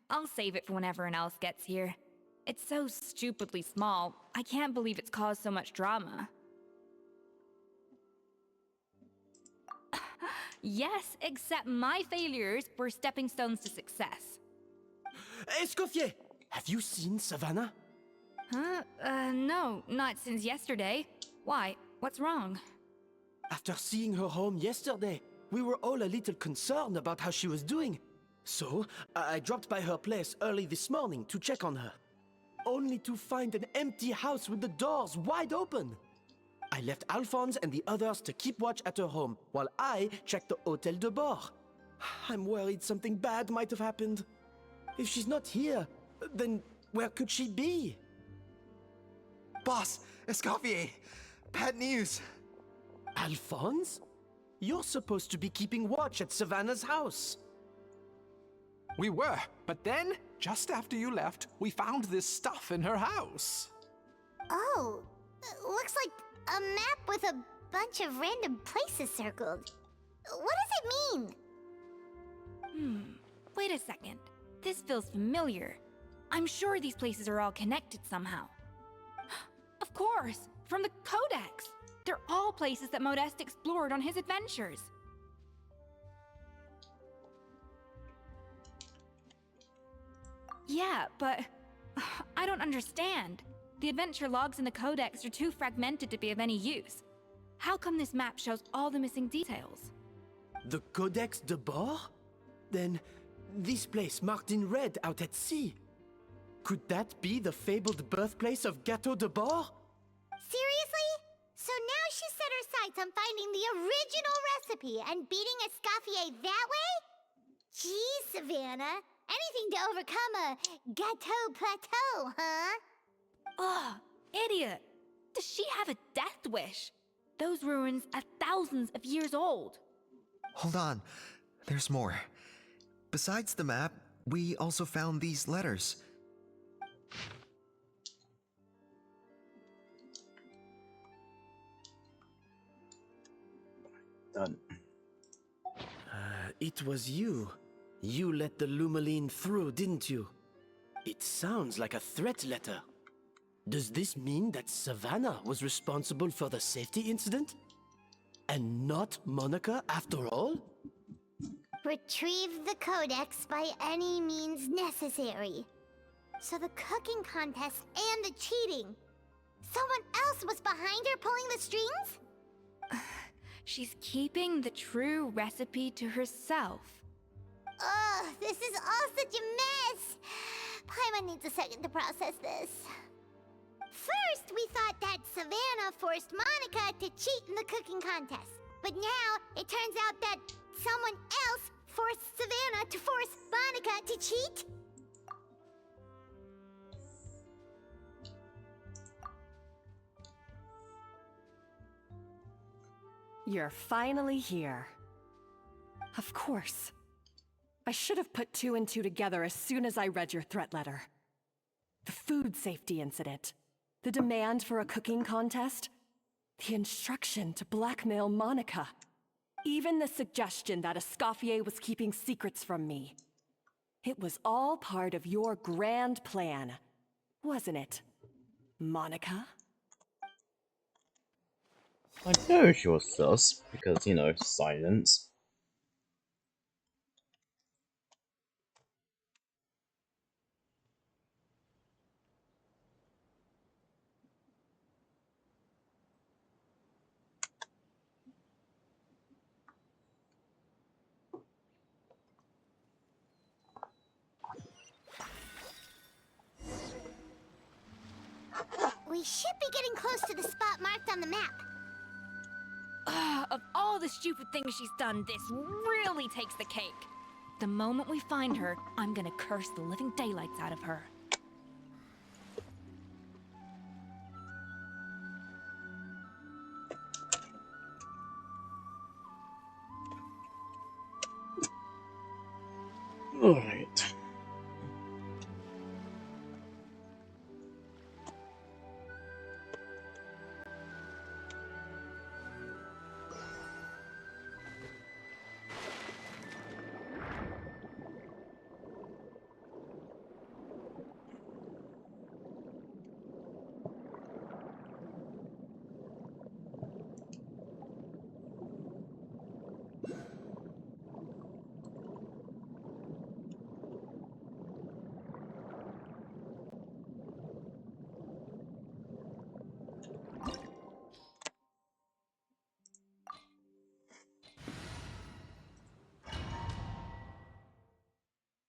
I'll save it for when everyone else gets here. It's so stupidly small, I can't believe it's caused so much drama. Yes, except my failures were stepping stones to success. Escoffier, have you seen Savannah? Huh? No, not since yesterday. Why? What's wrong? After seeing her home yesterday, we were all a little concerned about how she was doing. So, I dropped by her place early this morning to check on her. Only to find an empty house with the doors wide open. I left Alphonse and the others to keep watch at her home, while I checked the Hôtel de Bord. I'm worried something bad might have happened. If she's not here, then where could she be? Boss, Escoffier, bad news. Alphonse? You're supposed to be keeping watch at Savannah's house. We were, but then, just after you left, we found this stuff in her house. Oh, looks like a map with a bunch of random places circled. What does it mean? Wait a second. This feels familiar. I'm sure these places are all connected somehow. Of course, from the Codex. They're all places that Modeste explored on his adventures. Yeah, but I don't understand. The adventure logs in the Codex are too fragmented to be of any use. How come this map shows all the missing details? The Codex de Bord? Then, this place marked in red out at sea. Could that be the fabled birthplace of Gâteau de Bord? Seriously? So now she set her sights on finding the original recipe and beating Escoffier that way? Geez, Savannah. Anything to overcome a Gâteau plateau, huh? Ugh, idiot! Does she have a death wish? Those ruins are thousands of years old. Hold on, there's more. Besides the map, we also found these letters. Done. It was you. You let the Lumaline through, didn't you? It sounds like a threat letter. Does this mean that Savannah was responsible for the safety incident? And not Monica after all? Retrieve the Codex by any means necessary. So the cooking contest and the cheating. Someone else was behind her pulling the strings? She's keeping the true recipe to herself. Ugh, this is all such a mess. Paimon needs a second to process this. First, we thought that Savannah forced Monica to cheat in the cooking contest. But now, it turns out that someone else forced Savannah to force Monica to cheat? You're finally here. Of course. I should have put two and two together as soon as I read your threat letter. The food safety incident, the demand for a cooking contest, the instruction to blackmail Monica, even the suggestion that Escoffier was keeping secrets from me. It was all part of your grand plan, wasn't it, Monica? I know she was sus, because, you know, silence. We should be getting close to the spot marked on the map. Of all the stupid things she's done, this really takes the cake. The moment we find her, I'm gonna curse the living daylights out of her. Alright.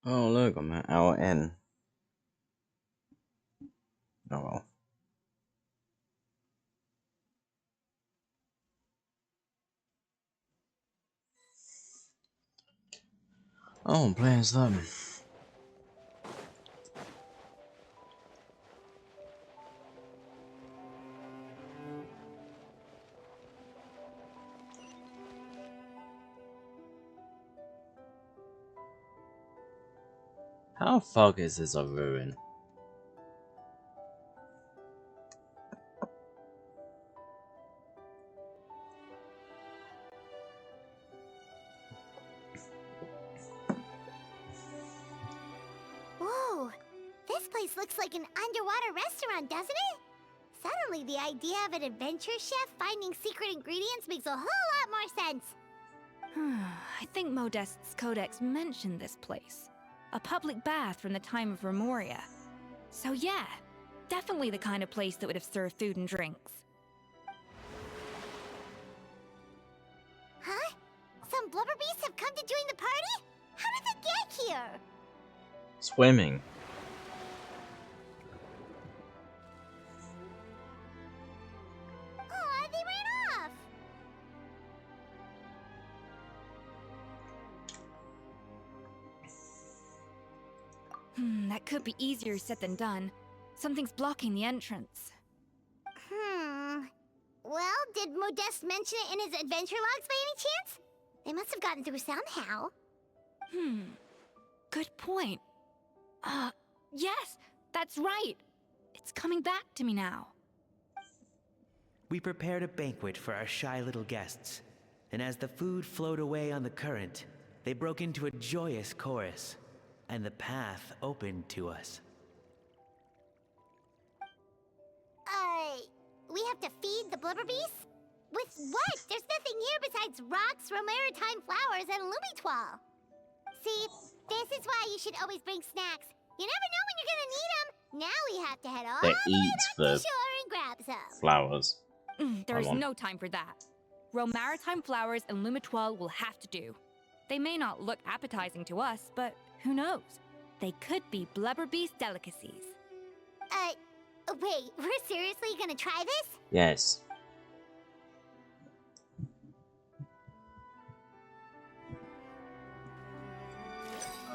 Oh look, I'm at hour N. Oh well. Oh, I'm playing as them. How fuck is this a ruin? Whoa, this place looks like an underwater restaurant, doesn't it? Suddenly, the idea of an adventure chef finding secret ingredients makes a whole lot more sense. I think Modest's codex mentioned this place. A public bath from the time of Remoria. So yeah, definitely the kind of place that would have served food and drinks. Huh? Some blubber beasts have come to join the party? How did they get here? Swimming. Aw, they ran off! That could be easier said than done. Something's blocking the entrance. Well, did Modeste mention it in his adventure logs by any chance? They must have gotten through somehow. Good point. Yes, that's right. It's coming back to me now. We prepared a banquet for our shy little guests, and as the food flowed away on the current, they broke into a joyous chorus, and the path opened to us. We have to feed the blubber beasts? With what? There's nothing here besides rocks, romaritime flowers, and lumitoile. See, this is why you should always bring snacks. You never know when you're gonna need them. Now we have to head all the way back to shore and grab some. Flowers. There's no time for that. Romaritime flowers and lumitoile will have to do. They may not look appetizing to us, but who knows? They could be blubber beast delicacies. Wait, we're seriously gonna try this? Yes.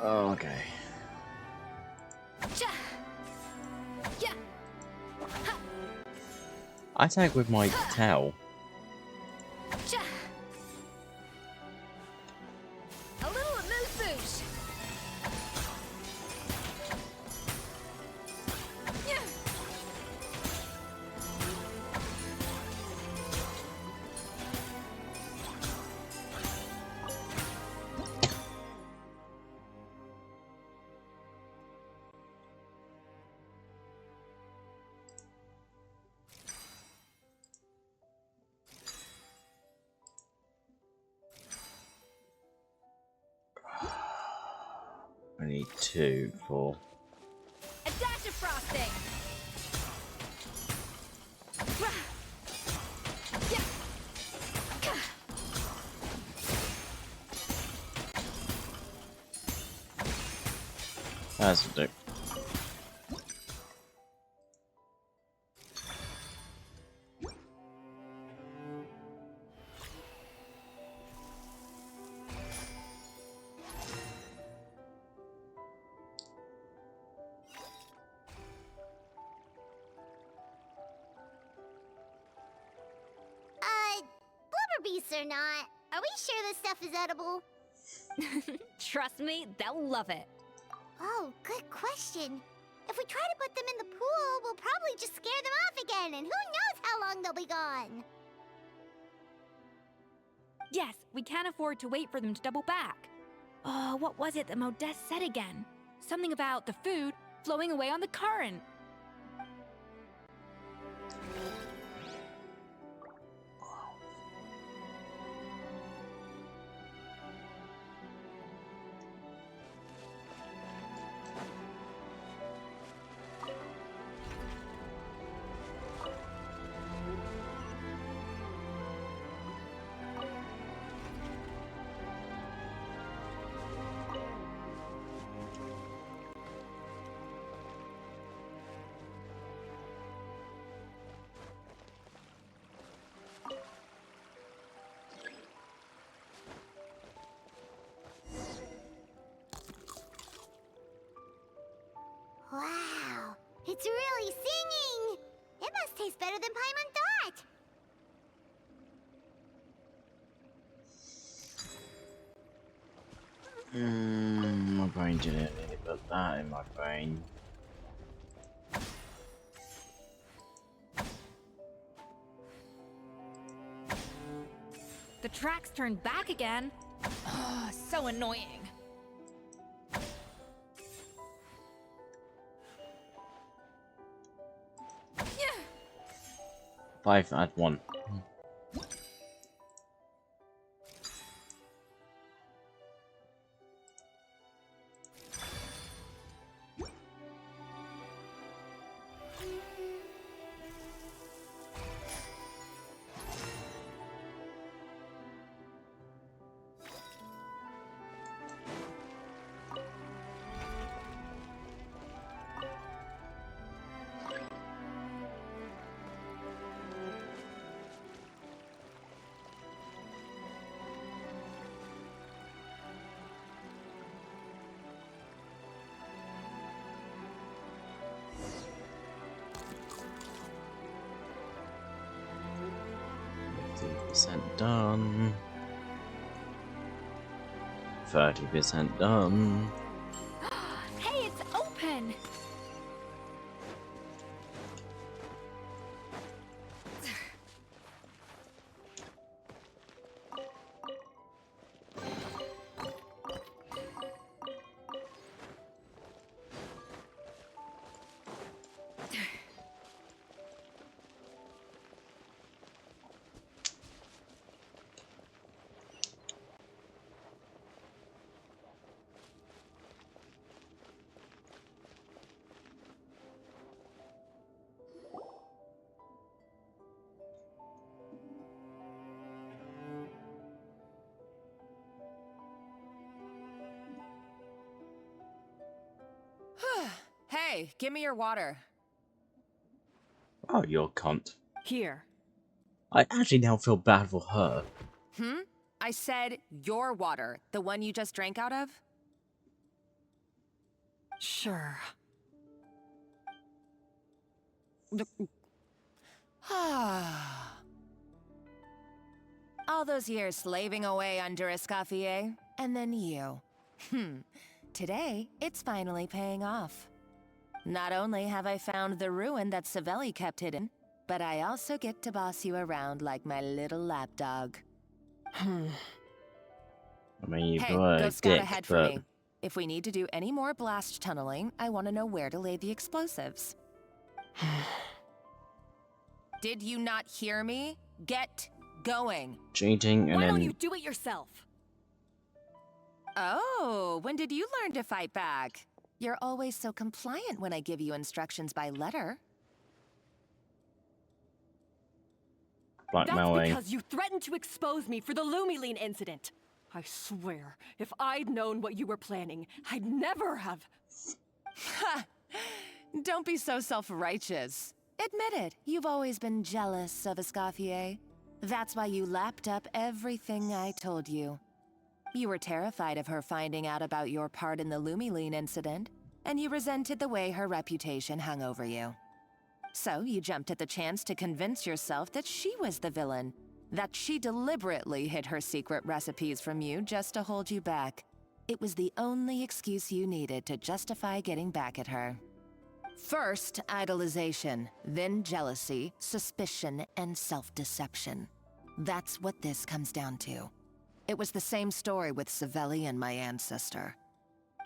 Okay. I attack with my tail. A little amuse-bouche. I need 2 for. A dash of frosting. That's a do. or not. Are we sure this stuff is edible? Trust me, they'll love it. Oh, good question. If we try to put them in the pool, we'll probably just scare them off again, and who knows how long they'll be gone. Yes, we can't afford to wait for them to double back. Oh, what was it that Modeste said again? Something about the food flowing away on the current. Wow, it's really singing! It must taste better than Paimon thought! My brain didn't really put that in my brain. The tracks turned back again. Oh, so annoying. Yeah. 5 add 1. % done. 30% done. Hey, it's open! Hey, give me your water. Oh, you're a cunt. Here. I actually now feel bad for her. I said your water, the one you just drank out of? Sure. All those years slaving away under Escoffier, and then you. Today, it's finally paying off. Not only have I found the ruin that Savelli kept hidden, but I also get to boss you around like my little lapdog. I mean, you've Hey, got go a scout dick, ahead for but me. If we need to do any more blast tunneling, I want to know where to lay the explosives. Did you not hear me? Get going. cheating and Why then don't you do it yourself? Oh, when did you learn to fight back? You're always so compliant when I give you instructions by letter. That's blackmailing. because you threatened to expose me for the Lumiline incident. I swear, if I'd known what you were planning, I'd never have... Ha! Don't be so self-righteous. Admit it, you've always been jealous of Escoffier. That's why you lapped up everything I told you. You were terrified of her finding out about your part in the Lumiline incident, and you resented the way her reputation hung over you. So you jumped at the chance to convince yourself that she was the villain, That she deliberately hid her secret recipes from you just to hold you back. It was the only excuse you needed to justify getting back at her. First, idolization, then jealousy, suspicion, and self-deception. That's what this comes down to. It was the same story with Savelli and my ancestor.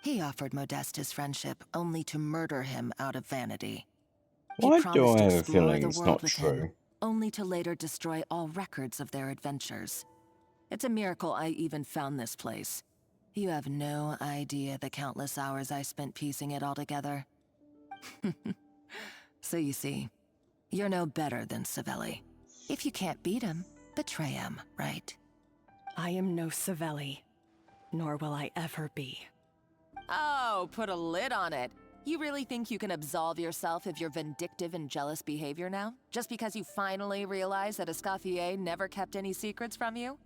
He offered Modeste his friendship only to murder him out of vanity. Why He do promised I to have a explore feeling the it's world not with true? him, only to later destroy all records of their adventures. It's a miracle I even found this place. You have no idea the countless hours I spent piecing it all together. So you see, you're no better than Savelli. If you can't beat him, betray him, right? I am no Savelli, nor will I ever be. Oh, put a lid on it. You really think you can absolve yourself of your vindictive and jealous behavior now? Just because you finally realize that Escoffier never kept any secrets from you?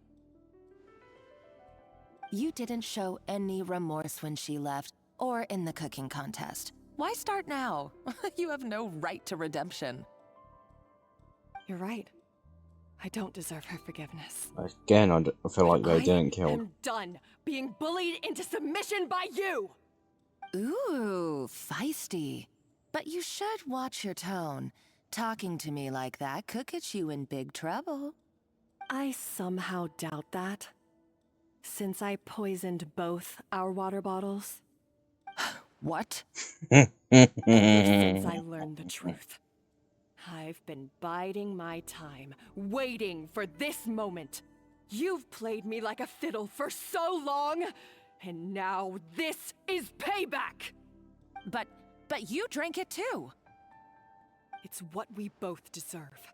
You didn't show any remorse when she left, or in the cooking contest. Why start now? You have no right to redemption. You're right. I don't deserve her forgiveness. Again, I feel like they I didn't kill. am done being bullied into submission by you! Ooh, feisty. But you should watch your tone. Talking to me like that could get you in big trouble. I somehow doubt that. Since I poisoned both our water bottles. What? Ever since I learned the truth. I've been biding my time, waiting for this moment. You've played me like a fiddle for so long, and now this is payback! But you drank it too. It's what we both deserve.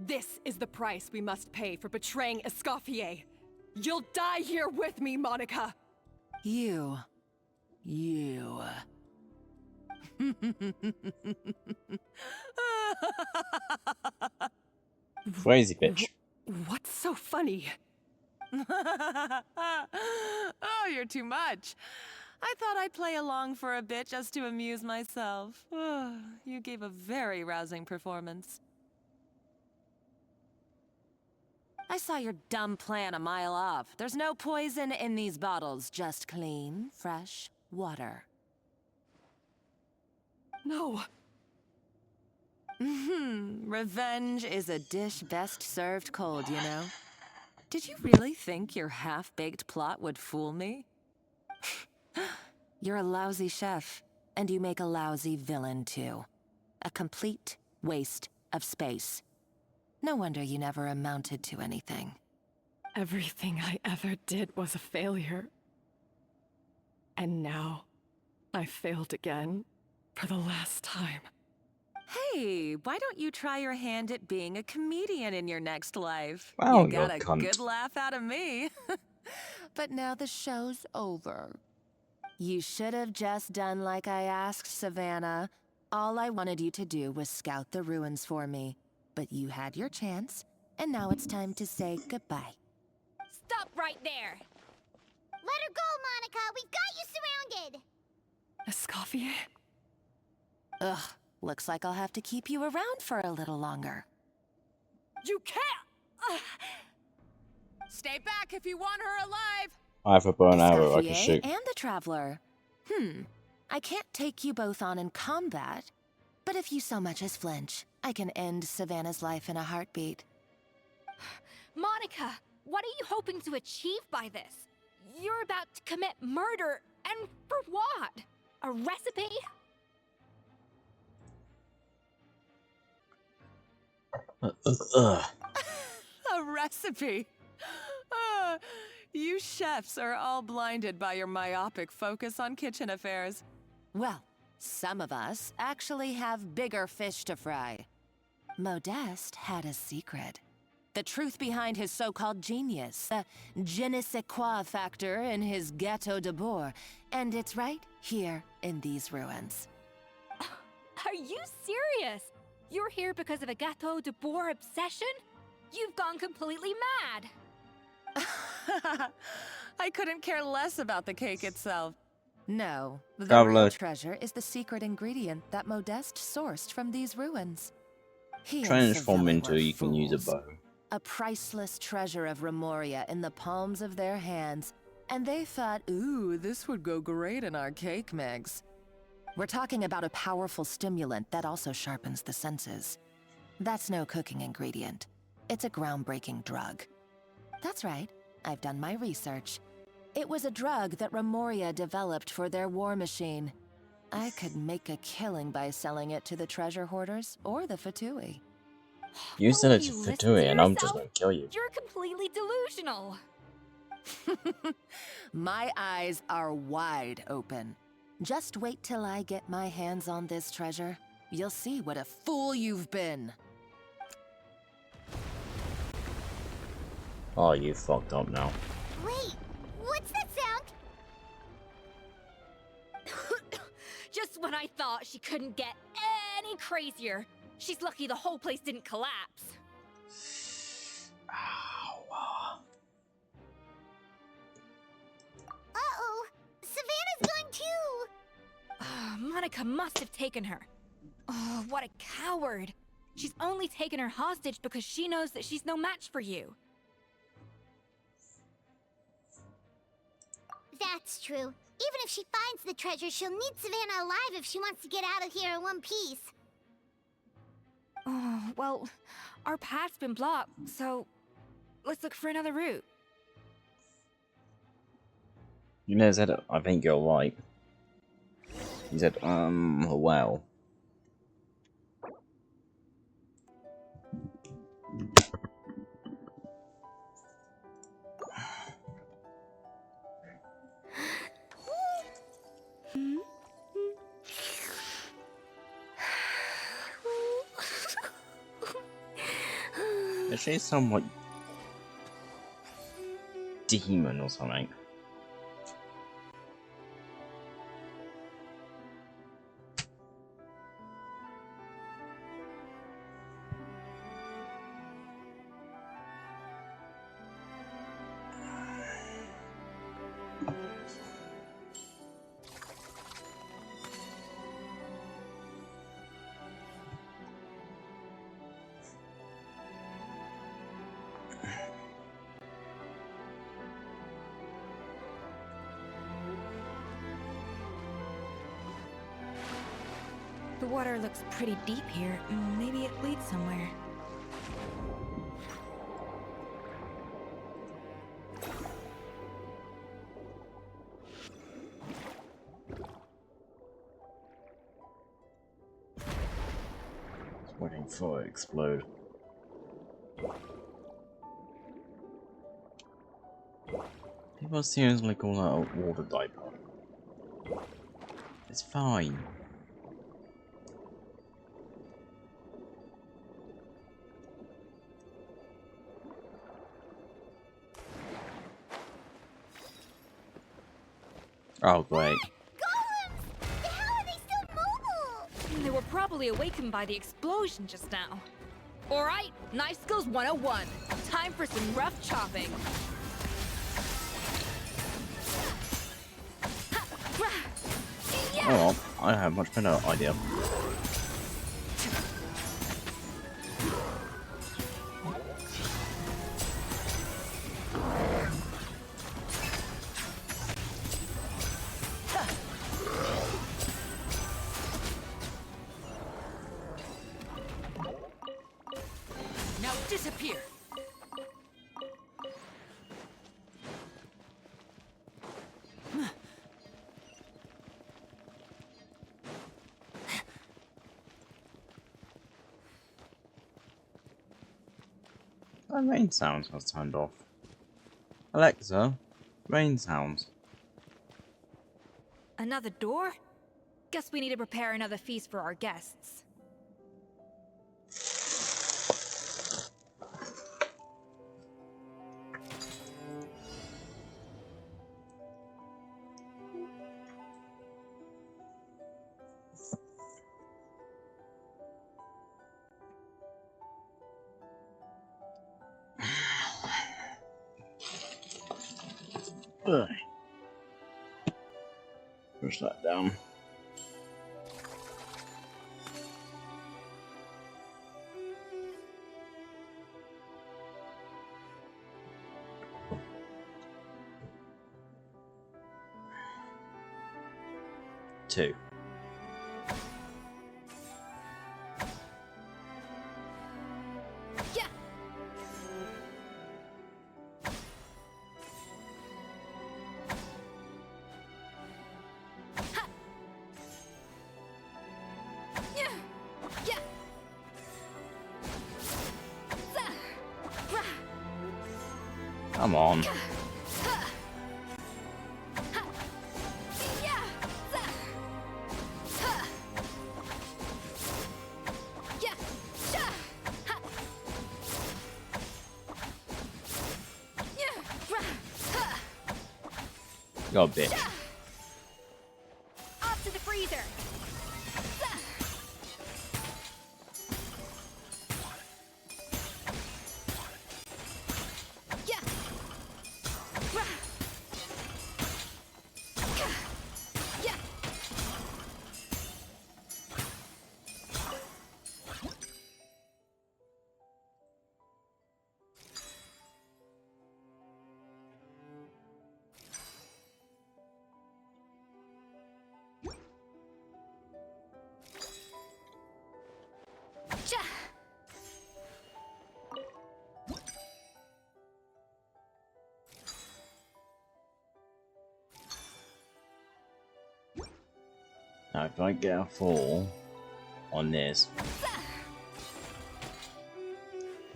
This is the price we must pay for betraying Escoffier. You'll die here with me, Monica! You. Crazy bitch. What's so funny? Oh, you're too much. I thought I'd play along for a bit just to amuse myself. You gave a very rousing performance. I saw your dumb plan a mile off. There's no poison in these bottles, just clean, fresh water. No. Revenge is a dish best served cold, you know? Did you really think your half-baked plot would fool me? You're a lousy chef, and you make a lousy villain, too. A complete waste of space. No wonder you never amounted to anything. Everything I ever did was a failure. And now, I failed again, for the last time. Hey, why don't you try your hand at being a comedian in your next life? Oh, you got you a cunt. good laugh out of me. But now the show's over. You should have just done like I asked, Savannah. All I wanted you to do was scout the ruins for me. But you had your chance, and now it's time to say goodbye. Stop right there! Let her go, Monica! We've got you surrounded! Escoffier? Ugh, looks like I'll have to keep you around for a little longer. You can't! Stay back if you want her alive! I have a bow and arrow I can Escoffier shoot. and the Traveler. I can't take you both on in combat, but if you so much as flinch, I can end Savannah's life in a heartbeat. Monica, what are you hoping to achieve by this? You're about to commit murder, and for what? A recipe? A recipe? You chefs are all blinded by your myopic focus on kitchen affairs. Well, some of us actually have bigger fish to fry. Modeste had a secret. The truth behind his so-called genius, the je ne sais quoi factor in his Gâteau de Bourg, and it's right here in these ruins. Are you serious? You're here because of a Gâteau de Bourg obsession? You've gone completely mad! I couldn't care less about the cake itself. No, the Traveler. real treasure is the secret ingredient that Modeste sourced from these ruins. He and Transform Savelli into were you can use a fools. bow. A priceless treasure of Remoria in the palms of their hands, and they thought, ooh, this would go great in our cake mix. We're talking about a powerful stimulant that also sharpens the senses. That's no cooking ingredient. It's a groundbreaking drug. That's right, I've done my research. It was a drug that Remoria developed for their war machine. I could make a killing by selling it to the treasure hoarders or the Fatui. You said it's a You listen to Fatui and I'm just yourself? gonna kill you. You're completely delusional. My eyes are wide open. Just wait till I get my hands on this treasure. You'll see what a fool you've been. Oh, you fucked up now. Wait, what's that sound? Just when I thought she couldn't get any crazier. She's lucky the whole place didn't collapse. Uh-oh, Savannah's gone too! Monica must have taken her. Oh, what a coward. She's only taken her hostage because she knows that she's no match for you. That's true. Even if she finds the treasure, she'll need Savannah alive if she wants to get out of here in one piece. Oh, well, our path's been blocked, so let's look for another route. You know, said I think you're right. He said, well. Is she some like demon or something? The water looks pretty deep here. Maybe it leads somewhere. Waiting for it to explode. People seriously call that a water diaper. It's fine. Oh, great. Golems! How are they still mobile? They were probably awakened by the explosion just now. Alright, Knife Skills 101. Time for some rough chopping. Oh well, I have a much better idea. Now disappear. My rain sounds was turned off. Alexa, rain sounds. Another door? Guess we need to prepare another feast for our guests. Ugh. Push that down. 2. Yeah. Ha. Yeah. Yeah. Za. Ra. Come on. Ha. Ha. Yeah. Za. Ha. Yeah. Sha. Ha. Yeah. Ra. Ha. Go, bitch. Sha. Off to the freezer. Za. Yeah. Ra. Ka. Yeah. Ja. Now, if I get a fall on this,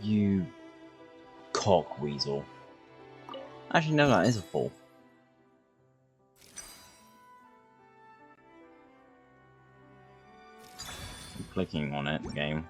you cock weasel. Actually, no, that is a fall. I'm clicking on it, game.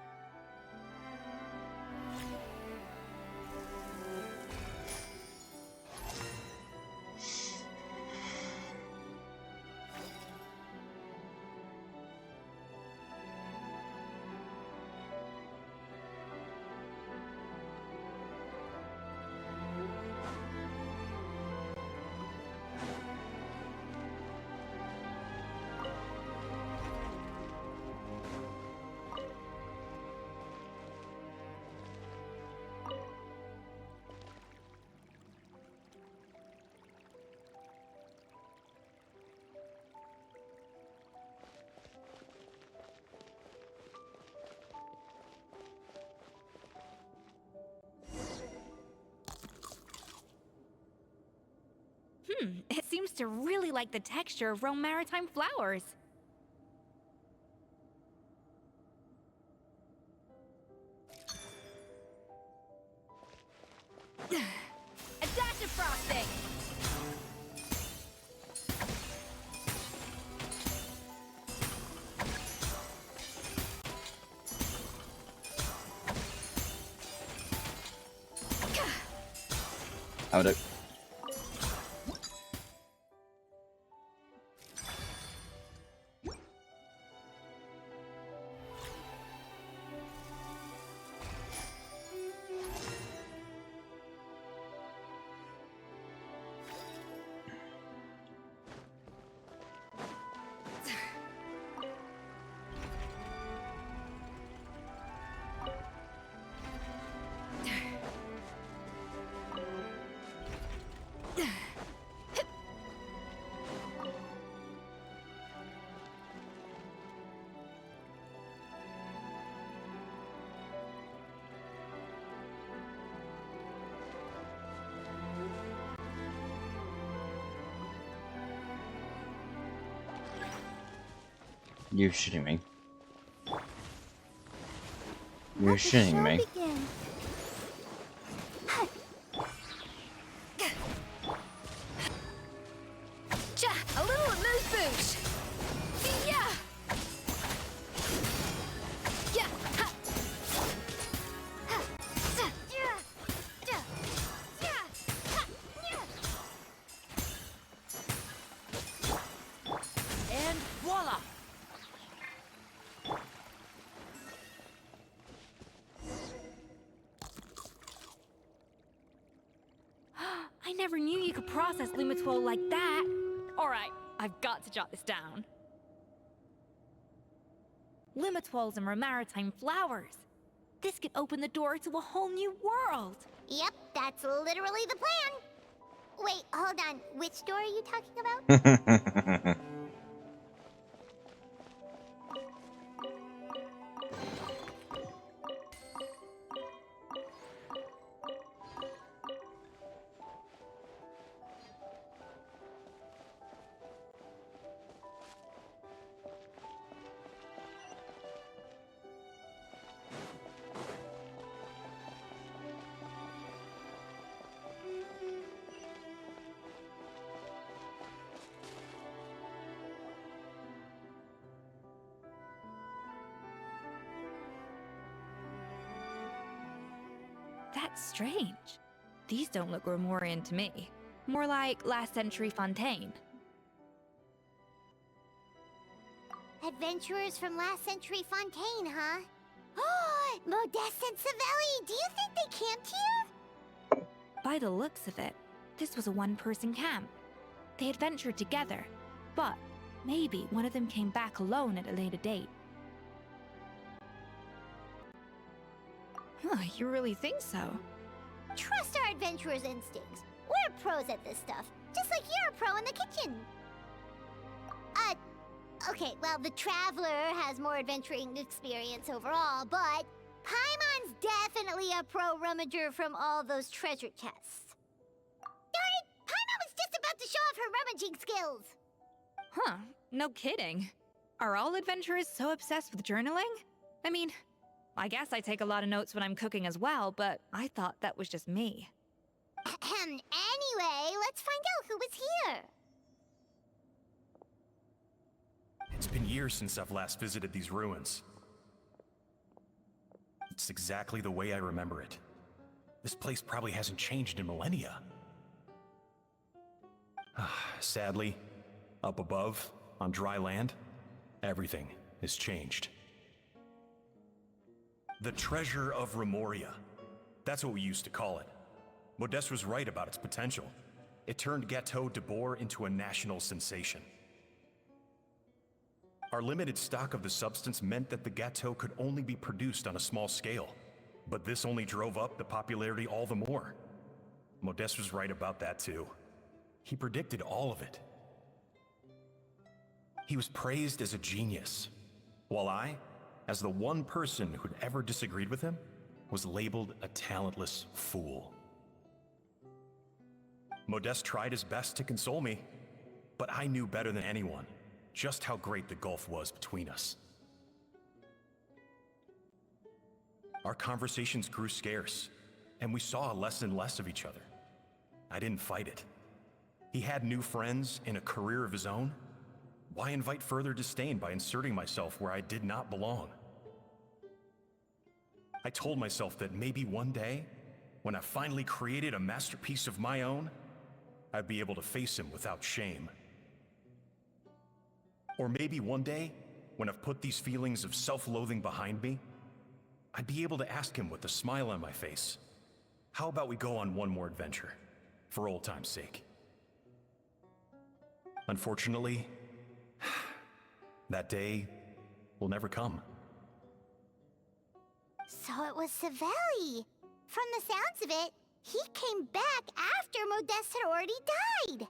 It seems to really like the texture of Rome maritime flowers. A dash of frosting. How would it? You're shitting me. You're shitting me. Begin. Ja, a little amuse-bouche. Yeah. Yeah. Ha. Ha. Sa. Yeah. Yeah. Yeah. Ha. Yeah. And voila. I never knew you could process Lumitwol like that. Alright, I've got to jot this down. Lumitwols and maritime flowers. This could open the door to a whole new world. Yep, that's literally the plan. Wait, hold on. Which door are you talking about? That's strange. These don't look Romorian to me. More like last century Fontaine. Adventurers from last century Fontaine, huh? Oh, Modeste and Savelli, do you think they camped here? By the looks of it, this was a one-person camp. They had ventured together, but maybe one of them came back alone at a later date. Huh, you really think so? Trust our adventurers' instincts. We're pros at this stuff, just like you're a pro in the kitchen. Okay, well, the Traveler has more adventuring experience overall, but Paimon's definitely a pro rummager from all those treasure chests. Darn it! Paimon was just about to show off her rummaging skills! Huh, no kidding. Are all adventurers so obsessed with journaling? I mean, I guess I take a lot of notes when I'm cooking as well, but I thought that was just me. Anyway, let's find out who was here. It's been years since I've last visited these ruins. It's exactly the way I remember it. This place probably hasn't changed in millennia. Sadly, up above, on dry land, everything has changed. The treasure of Remoria. That's what we used to call it. Modeste was right about its potential. It turned Gateau de Boer into a national sensation. Our limited stock of the substance meant that the Gateau could only be produced on a small scale. But this only drove up the popularity all the more. Modeste was right about that too. He predicted all of it. He was praised as a genius, while I, as the one person who'd ever disagreed with him, was labeled a talentless fool. Modeste tried his best to console me, but I knew better than anyone just how great the gulf was between us. Our conversations grew scarce, and we saw less and less of each other. I didn't fight it. He had new friends and a career of his own. Why invite further disdain by inserting myself where I did not belong? I told myself that maybe one day, when I finally created a masterpiece of my own, I'd be able to face him without shame. Or maybe one day, when I've put these feelings of self-loathing behind me, I'd be able to ask him with a smile on my face, how about we go on one more adventure, for old time's sake? Unfortunately, that day will never come. So it was Savelli. From the sounds of it, he came back after Modeste had already died.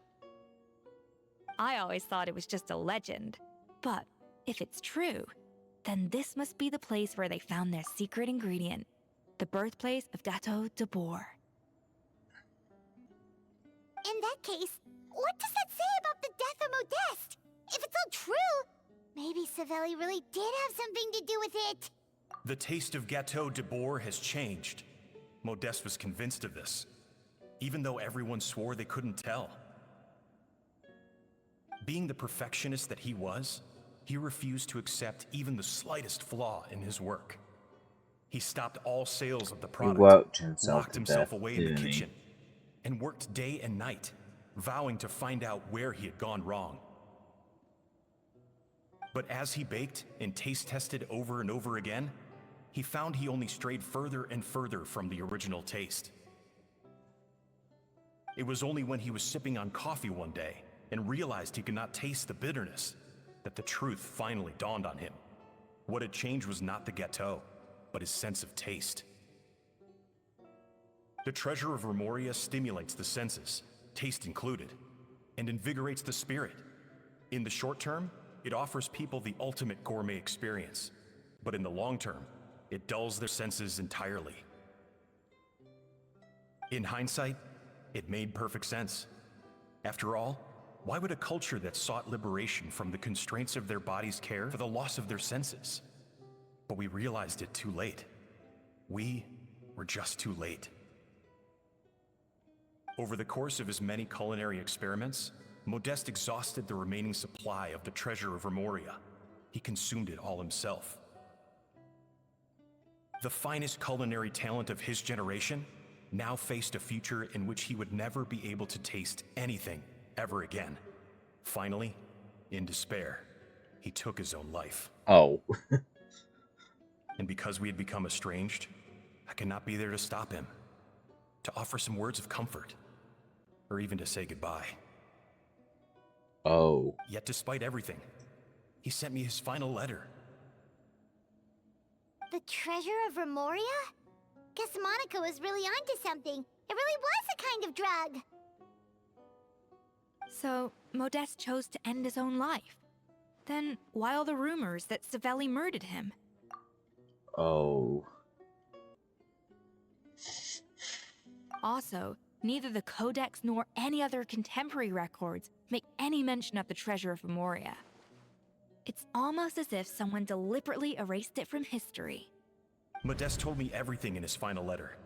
I always thought it was just a legend. But if it's true, then this must be the place where they found their secret ingredient, the birthplace of Gateau de Boer. In that case, what does that say about the death of Modeste? If it's all true, maybe Savelli really did have something to do with it. The taste of Gateau de Boer has changed. Modeste was convinced of this, even though everyone swore they couldn't tell. Being the perfectionist that he was, he refused to accept even the slightest flaw in his work. He stopped all sales of the product, worked himself locked to himself death, away in the didn't he? kitchen, and worked day and night, vowing to find out where he had gone wrong. But as he baked and taste tested over and over again, he found he only strayed further and further from the original taste. It was only when he was sipping on coffee one day and realized he could not taste the bitterness that the truth finally dawned on him. What had changed was not the Gateau, but his sense of taste. The treasure of Remoria stimulates the senses, taste included, and invigorates the spirit. In the short term, it offers people the ultimate gourmet experience, but in the long term, it dulls their senses entirely. In hindsight, it made perfect sense. After all, why would a culture that sought liberation from the constraints of their bodies care for the loss of their senses? But we realized it too late. We were just too late. Over the course of his many culinary experiments, Modeste exhausted the remaining supply of the treasure of Remoria. He consumed it all himself. The finest culinary talent of his generation now faced a future in which he would never be able to taste anything ever again. Finally, in despair, he took his own life. Oh. And because we had become estranged, I could not be there to stop him, to offer some words of comfort, or even to say goodbye. Oh. Yet despite everything, he sent me his final letter. The treasure of Remoria? Guess Monica was really onto something. It really was a kind of drug. So, Modeste chose to end his own life. Then, why all the rumors that Savelli murdered him? Oh. Also, neither the Codex nor any other contemporary records make any mention of the treasure of Memoria. It's almost as if someone deliberately erased it from history. Modeste told me everything in his final letter.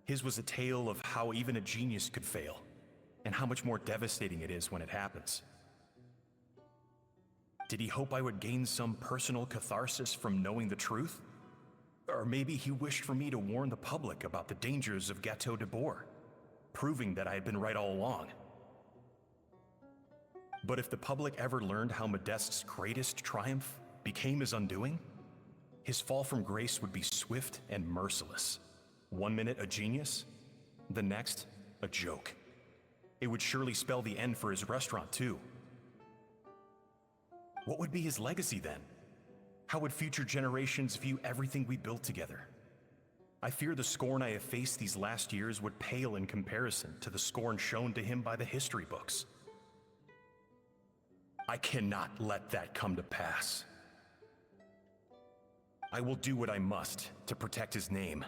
His was a tale of how even a genius could fail, and how much more devastating it is when it happens. Did he hope I would gain some personal catharsis from knowing the truth? Or maybe he wished for me to warn the public about the dangers of Gateau de Bourg, proving that I had been right all along. But if the public ever learned how Modeste's greatest triumph became his undoing, his fall from grace would be swift and merciless. 1 minute a genius, the next a joke. It would surely spell the end for his restaurant too. What would be his legacy then? How would future generations view everything we built together? I fear the scorn I have faced these last years would pale in comparison to the scorn shown to him by the history books. I cannot let that come to pass. I will do what I must to protect his name.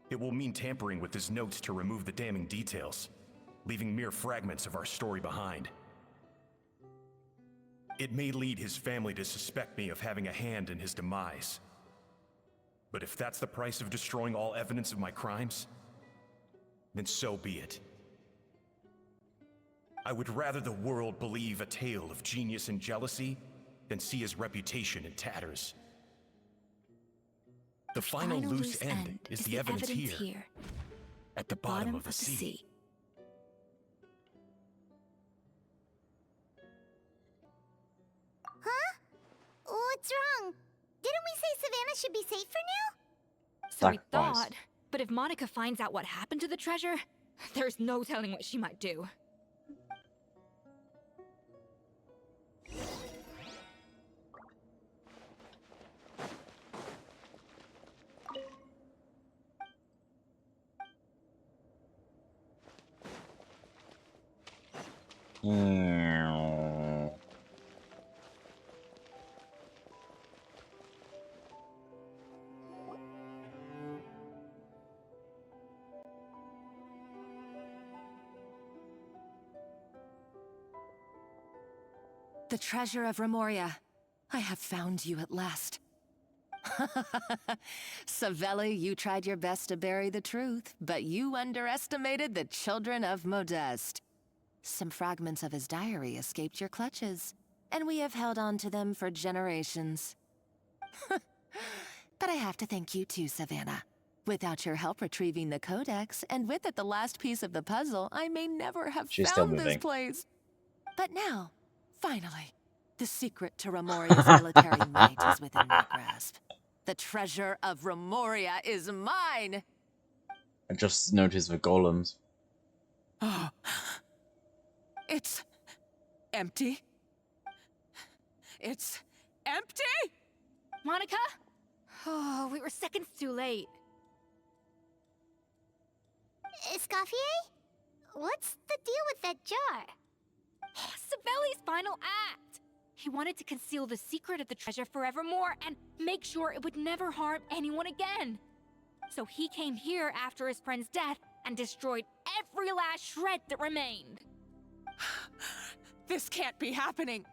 It will mean tampering with his notes to remove the damning details, leaving mere fragments of our story behind. It may lead his family to suspect me of having a hand in his demise. But if that's the price of destroying all evidence of my crimes, then so be it. I would rather the world believe a tale of genius and jealousy than see his reputation in tatters. The final loose end is the evidence here, at the bottom of the sea. Huh? What's wrong? Didn't we say Savannah should be safe for now? So we thought, but if Monica finds out what happened to the treasure, there's no telling what she might do. The treasure of Remoria. I have found you at last. Savelli, you tried your best to bury the truth, but you underestimated the children of Modeste. Some fragments of his diary escaped your clutches, and we have held on to them for generations. But I have to thank you too, Savannah. Without your help retrieving the Codex, and with it the last piece of the puzzle, I may never have found this place. But now, finally, the secret to Remoria's military might is within my grasp. The treasure of Remoria is mine! I just noticed the golems. Oh. It's empty. It's empty? Monica? Oh, we were seconds too late. Escoffier? What's the deal with that jar? Savelli's final act! He wanted to conceal the secret of the treasure forevermore and make sure it would never harm anyone again. So he came here after his friend's death and destroyed every last shred that remained. This can't be happening.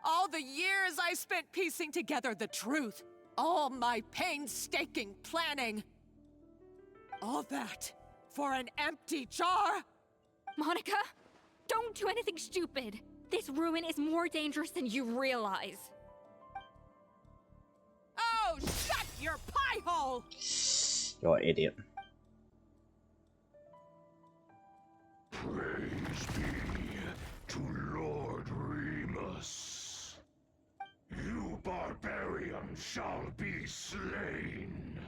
All the years I spent piecing together the truth. All my painstaking planning. All that for an empty jar? Monica, don't do anything stupid. This ruin is more dangerous than you realize. Oh, shut your pie hole! You're an idiot. Praise be to Lord Remus. You barbarians shall be slain.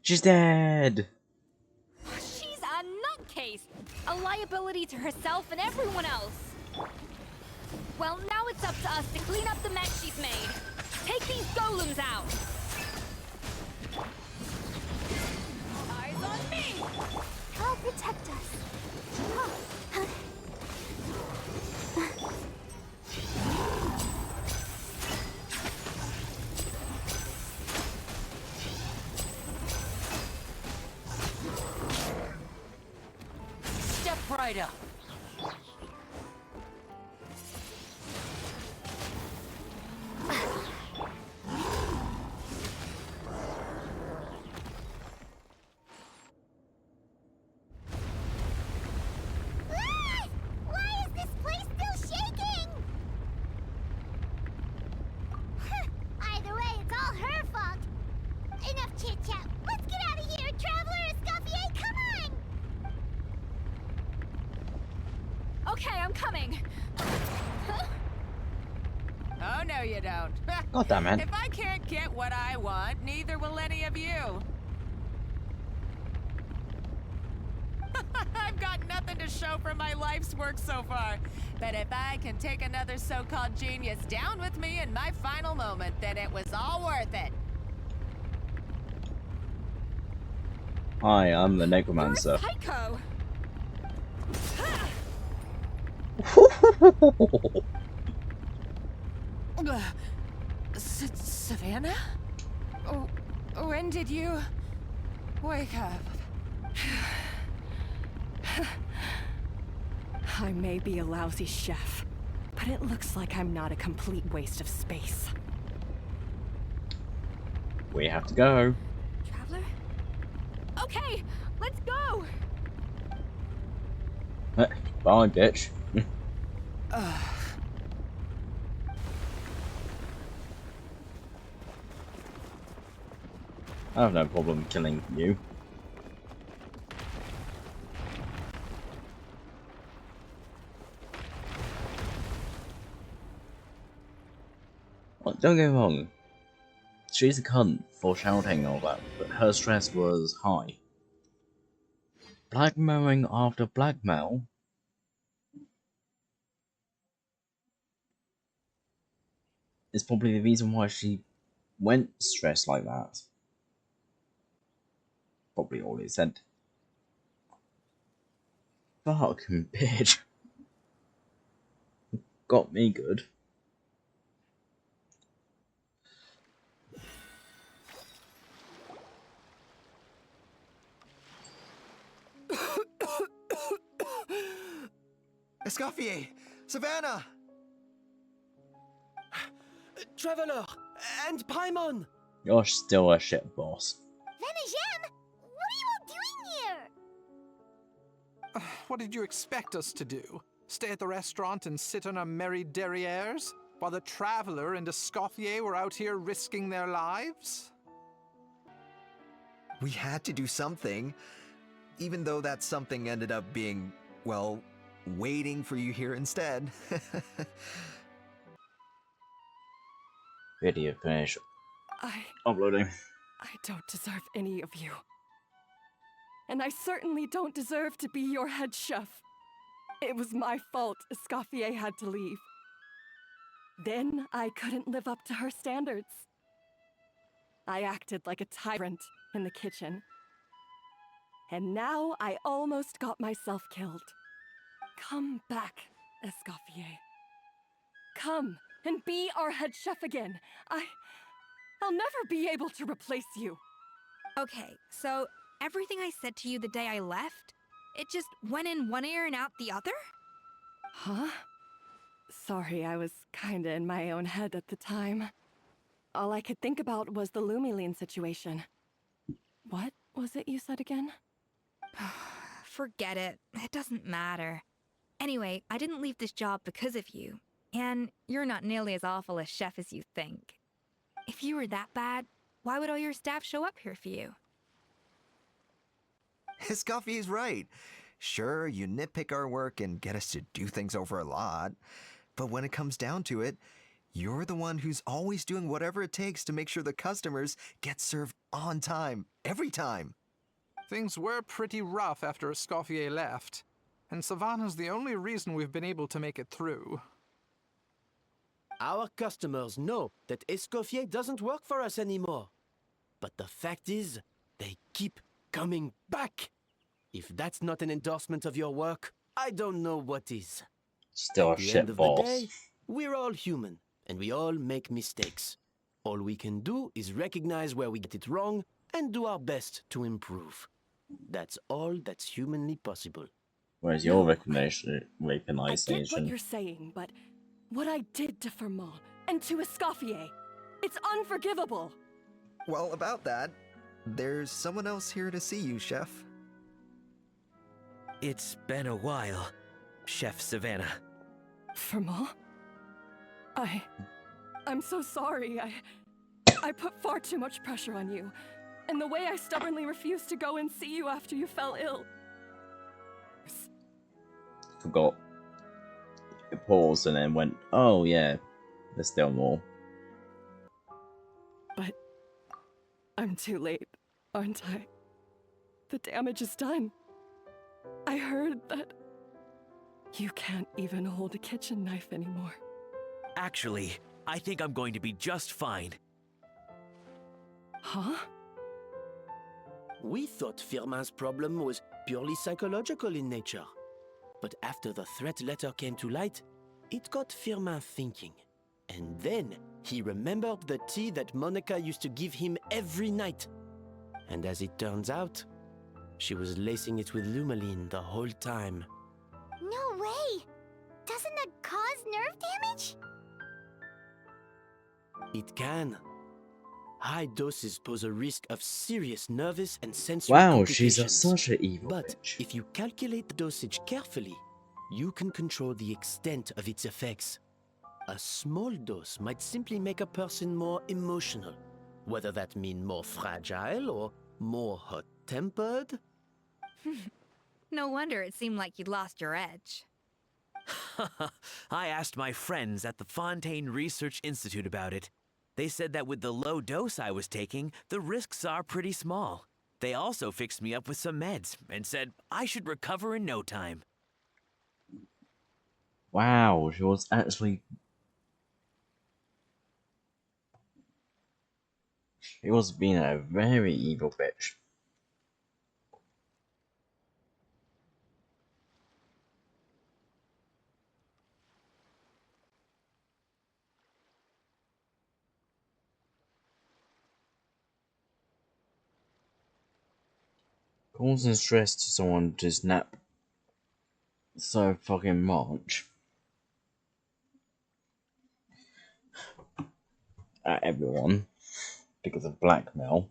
She's dead! She's a nutcase! A liability to herself and everyone else! Well, now it's up to us to clean up the mess she's made. Take these golems out! Eyes on me! I'll protect us. Step right up. Why is this place still shaking? Either way, it's all her fault. Enough chit-chat. Let's get out of here, Traveler Escoffier, come on! Okay, I'm coming. Oh, no, you don't. God damn it. If I can't get what I want, neither will any of you. I've got nothing to show for my life's work so far. But if I can take another so-called genius down with me in my final moment, then it was all worth it. Hi, I'm the Necromancer. Psycho! Savannah? Oh, when did you wake up? I may be a lousy chef, but it looks like I'm not a complete waste of space. We have to go. Traveler? Okay, let's go! Bye, bitch. I have no problem killing you. Well, don't get me wrong. She's a cunt for shouting and all that, but her stress was high. Blackmailing after blackmail? Is probably the reason why she went stressed like that. Probably all he said. Fucking bitch. Got me good. Escoffier! Savannah! Traveler and Paimon! You're still a shit boss. Venejem, what are you all doing here? What did you expect us to do? Stay at the restaurant and sit on our merry derrieres? While the Traveler and Escoffier were out here risking their lives? We had to do something, even though that something ended up being, well, waiting for you here instead. Video finish. I Uploading. don't deserve any of you. And I certainly don't deserve to be your head chef. It was my fault Escoffier had to leave. Then I couldn't live up to her standards. I acted like a tyrant in the kitchen. And now I almost got myself killed. Come back, Escoffier. Come and be our head chef again. I'll never be able to replace you. Okay, so everything I said to you the day I left, it just went in one ear and out the other? Huh? Sorry, I was kinda in my own head at the time. All I could think about was the Lumiline situation. What was it you said again? Forget it. It doesn't matter. Anyway, I didn't leave this job because of you. And you're not nearly as awful a chef as you think. If you were that bad, why would all your staff show up here for you? Escoffier's right. Sure, you nitpick our work and get us to do things over a lot. But when it comes down to it, you're the one who's always doing whatever it takes to make sure the customers get served on time, every time. Things were pretty rough after Escoffier left, and Savannah's the only reason we've been able to make it through. Our customers know that Escoffier doesn't work for us anymore. But the fact is, they keep coming back. If that's not an endorsement of your work, I don't know what is. Still At a the end shit of boss. the day, we're all human, and we all make mistakes. All we can do is recognize where we get it wrong and do our best to improve. That's all that's humanly possible. Where's your I recognition? get what you're saying, but what I did to Firmin and to Escoffier, it's unforgivable. Well, about that, there's someone else here to see you, Chef. It's been a while, Chef Savannah. Firmin? I'm so sorry. I put far too much pressure on you. And the way I stubbornly refused to go and see you after you fell ill. Forgot. It paused and then went, oh yeah, there's still more. But I'm too late, aren't I? The damage is done. I heard that you can't even hold a kitchen knife anymore. Actually, I think I'm going to be just fine. Huh? We thought Firmin's problem was purely psychological in nature. But after the threat letter came to light, it got Firmin thinking. And then he remembered the tea that Monica used to give him every night. And as it turns out, she was lacing it with Lumaline the whole time. No way! Doesn't that cause nerve damage? It can. High doses pose a risk of serious nervous and sensory complications. Wow, she's such an evil But bitch. if you calculate the dosage carefully, you can control the extent of its effects. A small dose might simply make a person more emotional, whether that mean more fragile or more hot-tempered. No wonder it seemed like you'd lost your edge. I asked my friends at the Fontaine Research Institute about it. They said that with the low dose I was taking, the risks are pretty small. They also fixed me up with some meds and said I should recover in no time. Wow, she was actually... She was being a very evil bitch. Causing stress to someone to snap so fucking much at everyone because of blackmail.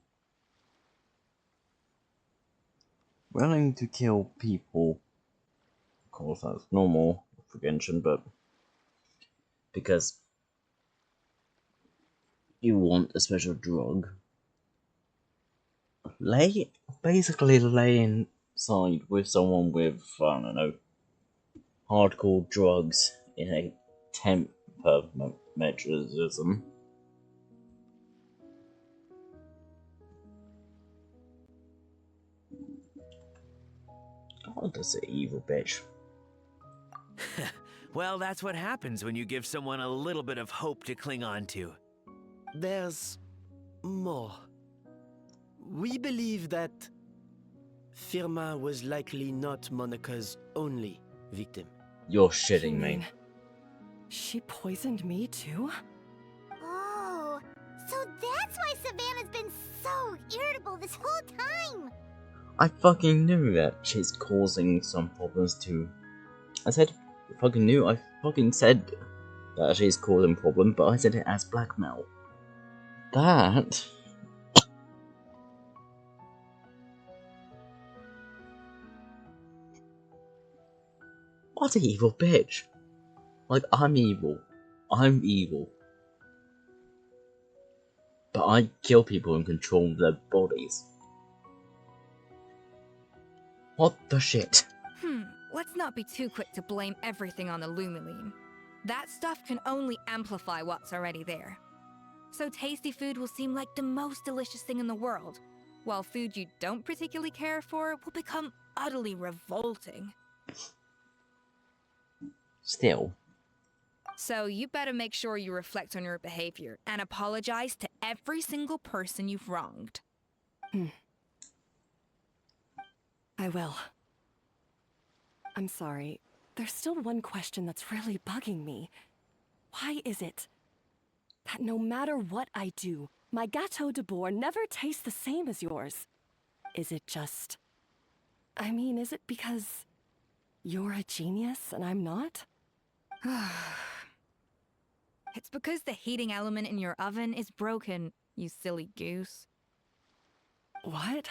Willing to kill people, of course that's normal for Genshin, but because you want a special drug. Basically lay inside with someone with, I don't know, hardcore drugs in a temper mechanism. God, that's an evil bitch. Well, that's what happens when you give someone a little bit of hope to cling on to. There's more. We believe that Firmin was likely not Monica's only victim. You're shitting me. She poisoned me too? Oh, so that's why Savannah's been so irritable this whole time! I fucking knew that she's causing some problems too. I said, I fucking said that she's causing problems, but I said it as blackmail. That... What an evil bitch. Like, I'm evil. I'm evil. But I kill people and control their bodies. What the shit? Let's not be too quick to blame everything on the Lumiline. That stuff can only amplify what's already there. So tasty food will seem like the most delicious thing in the world, while food you don't particularly care for will become utterly revolting. Still. So you better make sure you reflect on your behavior and apologize to every single person you've wronged. I will. I'm sorry. There's still one question that's really bugging me. Why is it that no matter what I do, my Gâteau de Bourg never tastes the same as yours? Is it just... I mean, is it because you're a genius and I'm not? It's because the heating element in your oven is broken, you silly goose. What?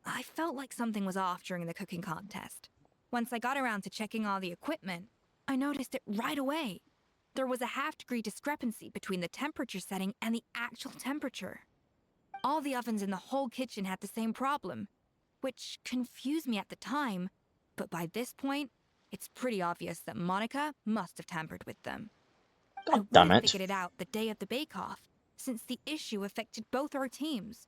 I felt like something was off during the cooking contest. Once I got around to checking all the equipment, I noticed it right away. There was a half-degree discrepancy between the temperature setting and the actual temperature. All the ovens in the whole kitchen had the same problem, which confused me at the time, but by this point, it's pretty obvious that Monica must have tampered with them. I would have figured it out the day of the bake-off, since the issue affected both our teams.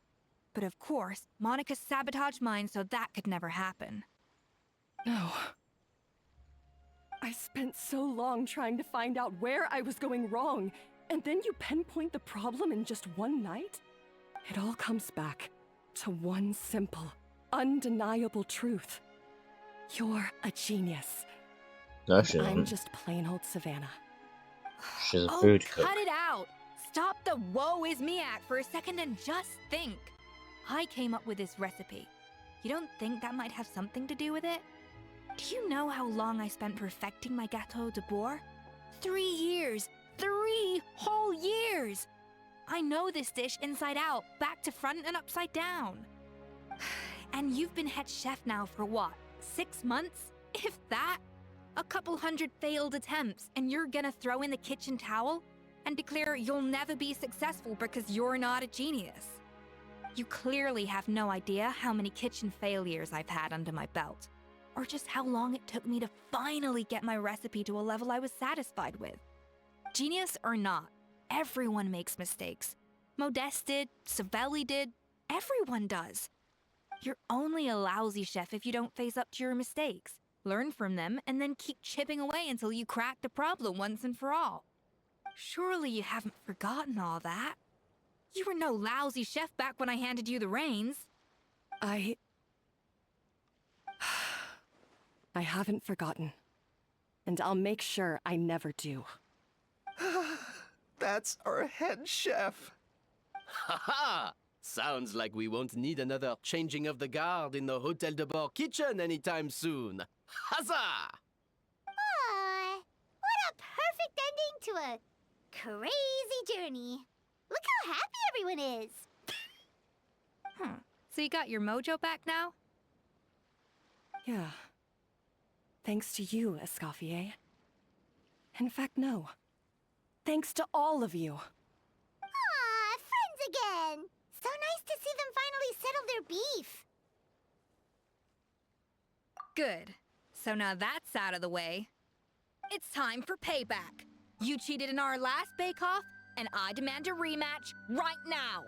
But of course, Monica sabotaged mine so that could never happen. No. I spent so long trying to find out where I was going wrong, and then you pinpoint the problem in just one night? It all comes back to one simple, undeniable truth. You're a genius. And I'm just plain old Savannah. She's a food cook. Cut it out! Stop the woe is me act for a second and just think. I came up with this recipe. You don't think that might have something to do with it? Do you know how long I spent perfecting my Gâteau de Bourg? 3 years! 3 whole years! I know this dish inside out, back to front and upside down. And you've been head chef now for what, 6 months? If that? A couple hundred failed attempts, and you're gonna throw in the kitchen towel and declare you'll never be successful because you're not a genius. You clearly have no idea how many kitchen failures I've had under my belt, or just how long it took me to finally get my recipe to a level I was satisfied with. Genius or not, everyone makes mistakes. Modeste did, Savelli did, everyone does. You're only a lousy chef if you don't face up to your mistakes, learn from them, and then keep chipping away until you crack the problem once and for all. Surely you haven't forgotten all that. You were no lousy chef back when I handed you the reins. I haven't forgotten. And I'll make sure I never do. That's our head chef. Haha! Sounds like we won't need another changing of the guard in the Hôtel de Bord kitchen anytime soon. Huzzah! Aw, what a perfect ending to a crazy journey. Look how happy everyone is. So you got your mojo back now? Yeah. Thanks to you, Escoffier. In fact, no. Thanks to all of you. Aw, friends again. So nice to see them finally settle their beef. Good. So now that's out of the way. It's time for payback. You cheated in our last bake-off, and I demand a rematch right now.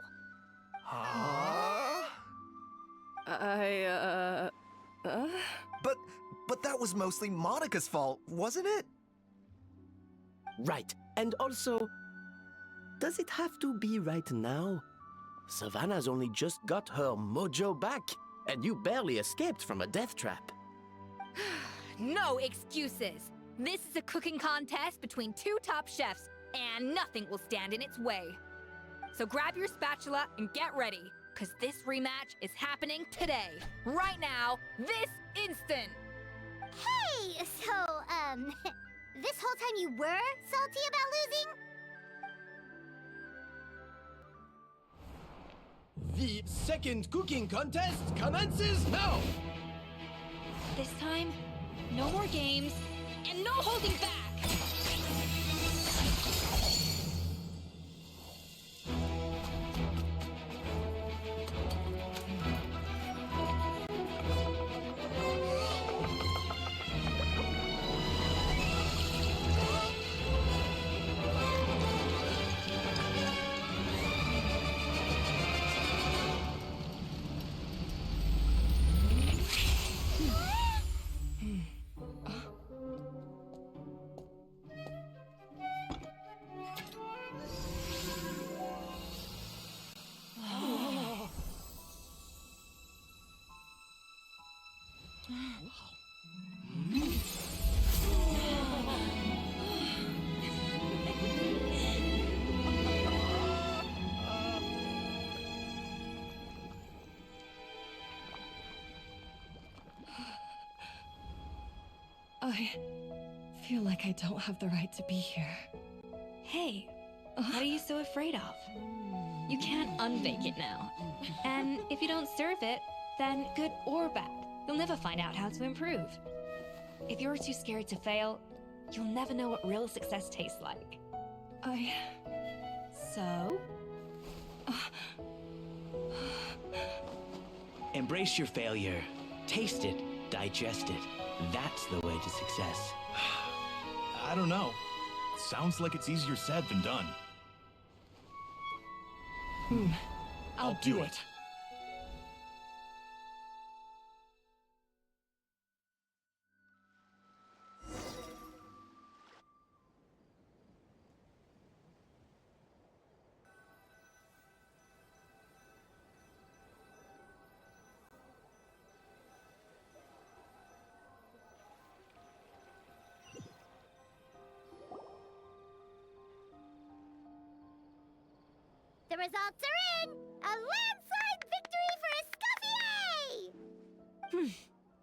But that was mostly Monica's fault, wasn't it? Right. And also, does it have to be right now? Savannah's only just got her mojo back, and you barely escaped from a death trap. No excuses. This is a cooking contest between 2 top chefs, and nothing will stand in its way. So grab your spatula and get ready, because this rematch is happening today, right now, this instant. Hey, so, this whole time you were salty about losing? The second cooking contest commences now! This time, no more games, and no holding back! I feel like I don't have the right to be here. Hey, what are you so afraid of? You can't unbake it now. And if you don't serve it, then good or bad, you'll never find out how to improve. If you're too scared to fail, you'll never know what real success tastes like. So? Embrace your failure. Taste it. Digest it. That's the way to success. I don't know. Sounds like it's easier said than done. I'll do it. The results are in! A landslide victory for Escoffier!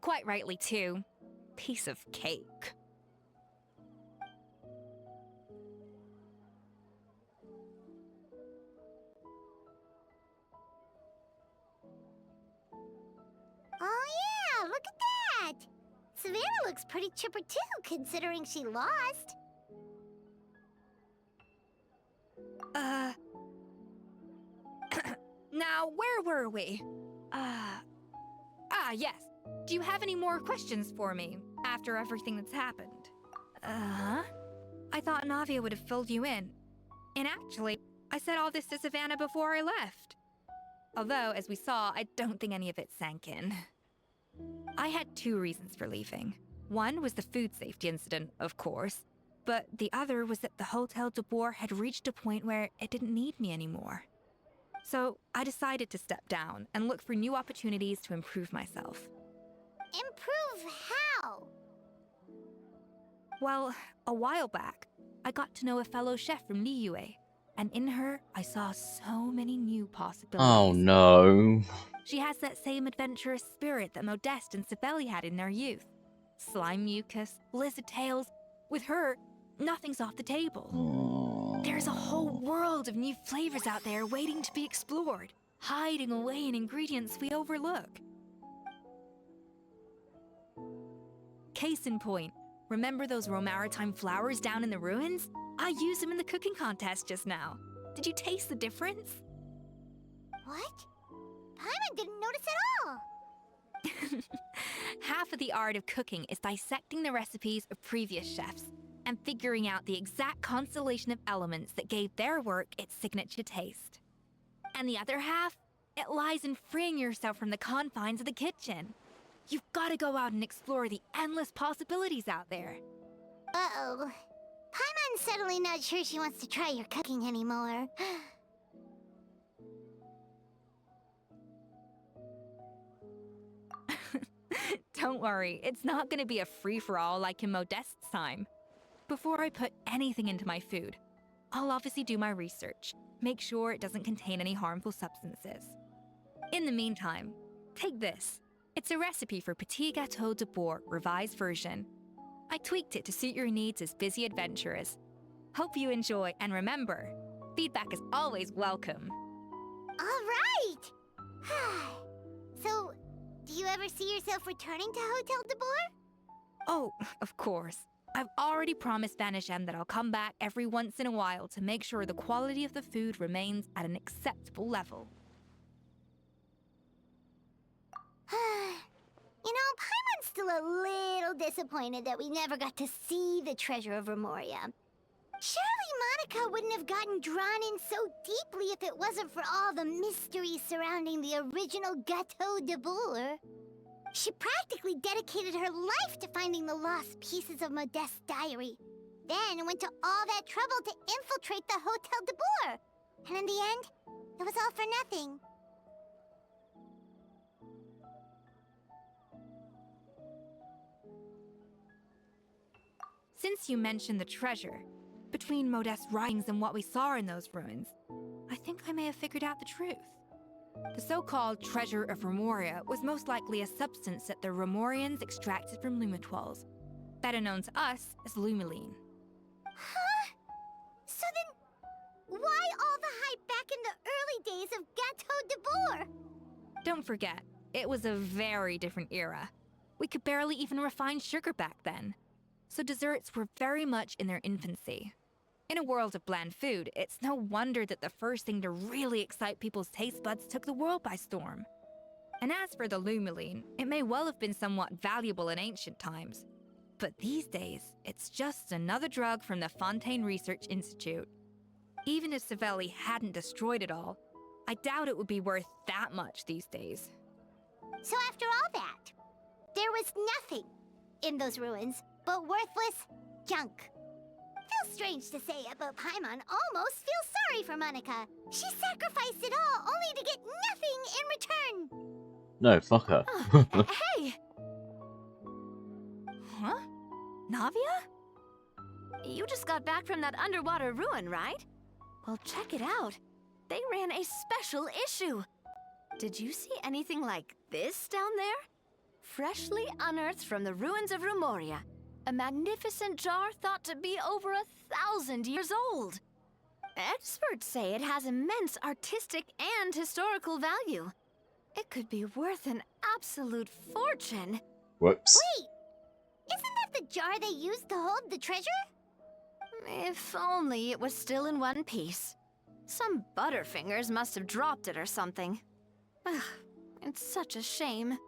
Quite rightly, too. Piece of cake. Oh yeah, look at that! Savannah looks pretty chipper too, considering she lost. Now, where were we? Yes. Do you have any more questions for me after everything that's happened? I thought Navia would have filled you in. And actually, I said all this to Savannah before I left. Although, as we saw, I don't think any of it sank in. I had two reasons for leaving. One was the food safety incident, of course, but the other was that the Hotel de Boer had reached a point where it didn't need me anymore. So I decided to step down and look for new opportunities to improve myself. Improve how? Well, a while back, I got to know a fellow chef from Liyue, and in her, I saw so many new possibilities. Oh no. She has that same adventurous spirit that Modeste and Sibeli had in their youth. Slime mucus, lizard tails. With her, nothing's off the table. There's a whole world of new flavors out there waiting to be explored, hiding away in ingredients we overlook. Case in point, remember those Romaritime flowers down in the ruins? I used them in the cooking contest just now. Did you taste the difference? What? Paimon didn't notice at all! Half of the art of cooking is dissecting the recipes of previous chefs and figuring out the exact constellation of elements that gave their work its signature taste. And the other half, it lies in freeing yourself from the confines of the kitchen. You've got to go out and explore the endless possibilities out there. Uh-oh. Paimon's suddenly not sure she wants to try your cooking anymore. Don't worry, it's not going to be a free-for-all like in Modeste's time. Before I put anything into my food, I'll obviously do my research, make sure it doesn't contain any harmful substances. In the meantime, take this. It's a recipe for Petit Gâteau de Boer revised version. I tweaked it to suit your needs as busy adventurers. Hope you enjoy, and remember, feedback is always welcome. All right! So, do you ever see yourself returning to Hotel de Boer? Oh, of course. I've already promised Vanishem that I'll come back every once in a while to make sure the quality of the food remains at an acceptable level. You know, Paimon's still a little disappointed that we never got to see the treasure of Remoria. Surely Monica wouldn't have gotten drawn in so deeply if it wasn't for all the mystery surrounding the original Gâteau de Bourg. She practically dedicated her life to finding the lost pieces of Modeste's diary. Then went to all that trouble to infiltrate the Hotel de Bourg. And in the end, it was all for nothing. Since you mentioned the treasure, between Modeste's writings and what we saw in those ruins, I think I may have figured out the truth. The so-called treasure of Remoria was most likely a substance that the Remorians extracted from Lumitoiles, better known to us as Lumiline. Huh? So then, why all the hype back in the early days of Gâteau de Bourg? Don't forget, it was a very different era. We could barely even refine sugar back then, so desserts were very much in their infancy. In a world of bland food, it's no wonder that the first thing to really excite people's taste buds took the world by storm. And as for the Lumiline, it may well have been somewhat valuable in ancient times. But these days, it's just another drug from the Fontaine Research Institute. Even if Savelli hadn't destroyed it all, I doubt it would be worth that much these days. So after all that, there was nothing in those ruins but worthless junk. Feels strange to say it, but Paimon almost feels sorry for Monica. She sacrificed it all only to get nothing in return. No, fuck her. Hey! Huh? Navia? You just got back from that underwater ruin, right? Well, check it out. They ran a special issue. Did you see anything like this down there? Freshly unearthed from the ruins of Remoria. A magnificent jar thought to be over 1,000 years old. Experts say it has immense artistic and historical value. It could be worth an absolute fortune. Whoops. Wait! Isn't that the jar they used to hold the treasure? If only it was still in one piece. Some butterfingers must have dropped it or something. Ugh, it's such a shame.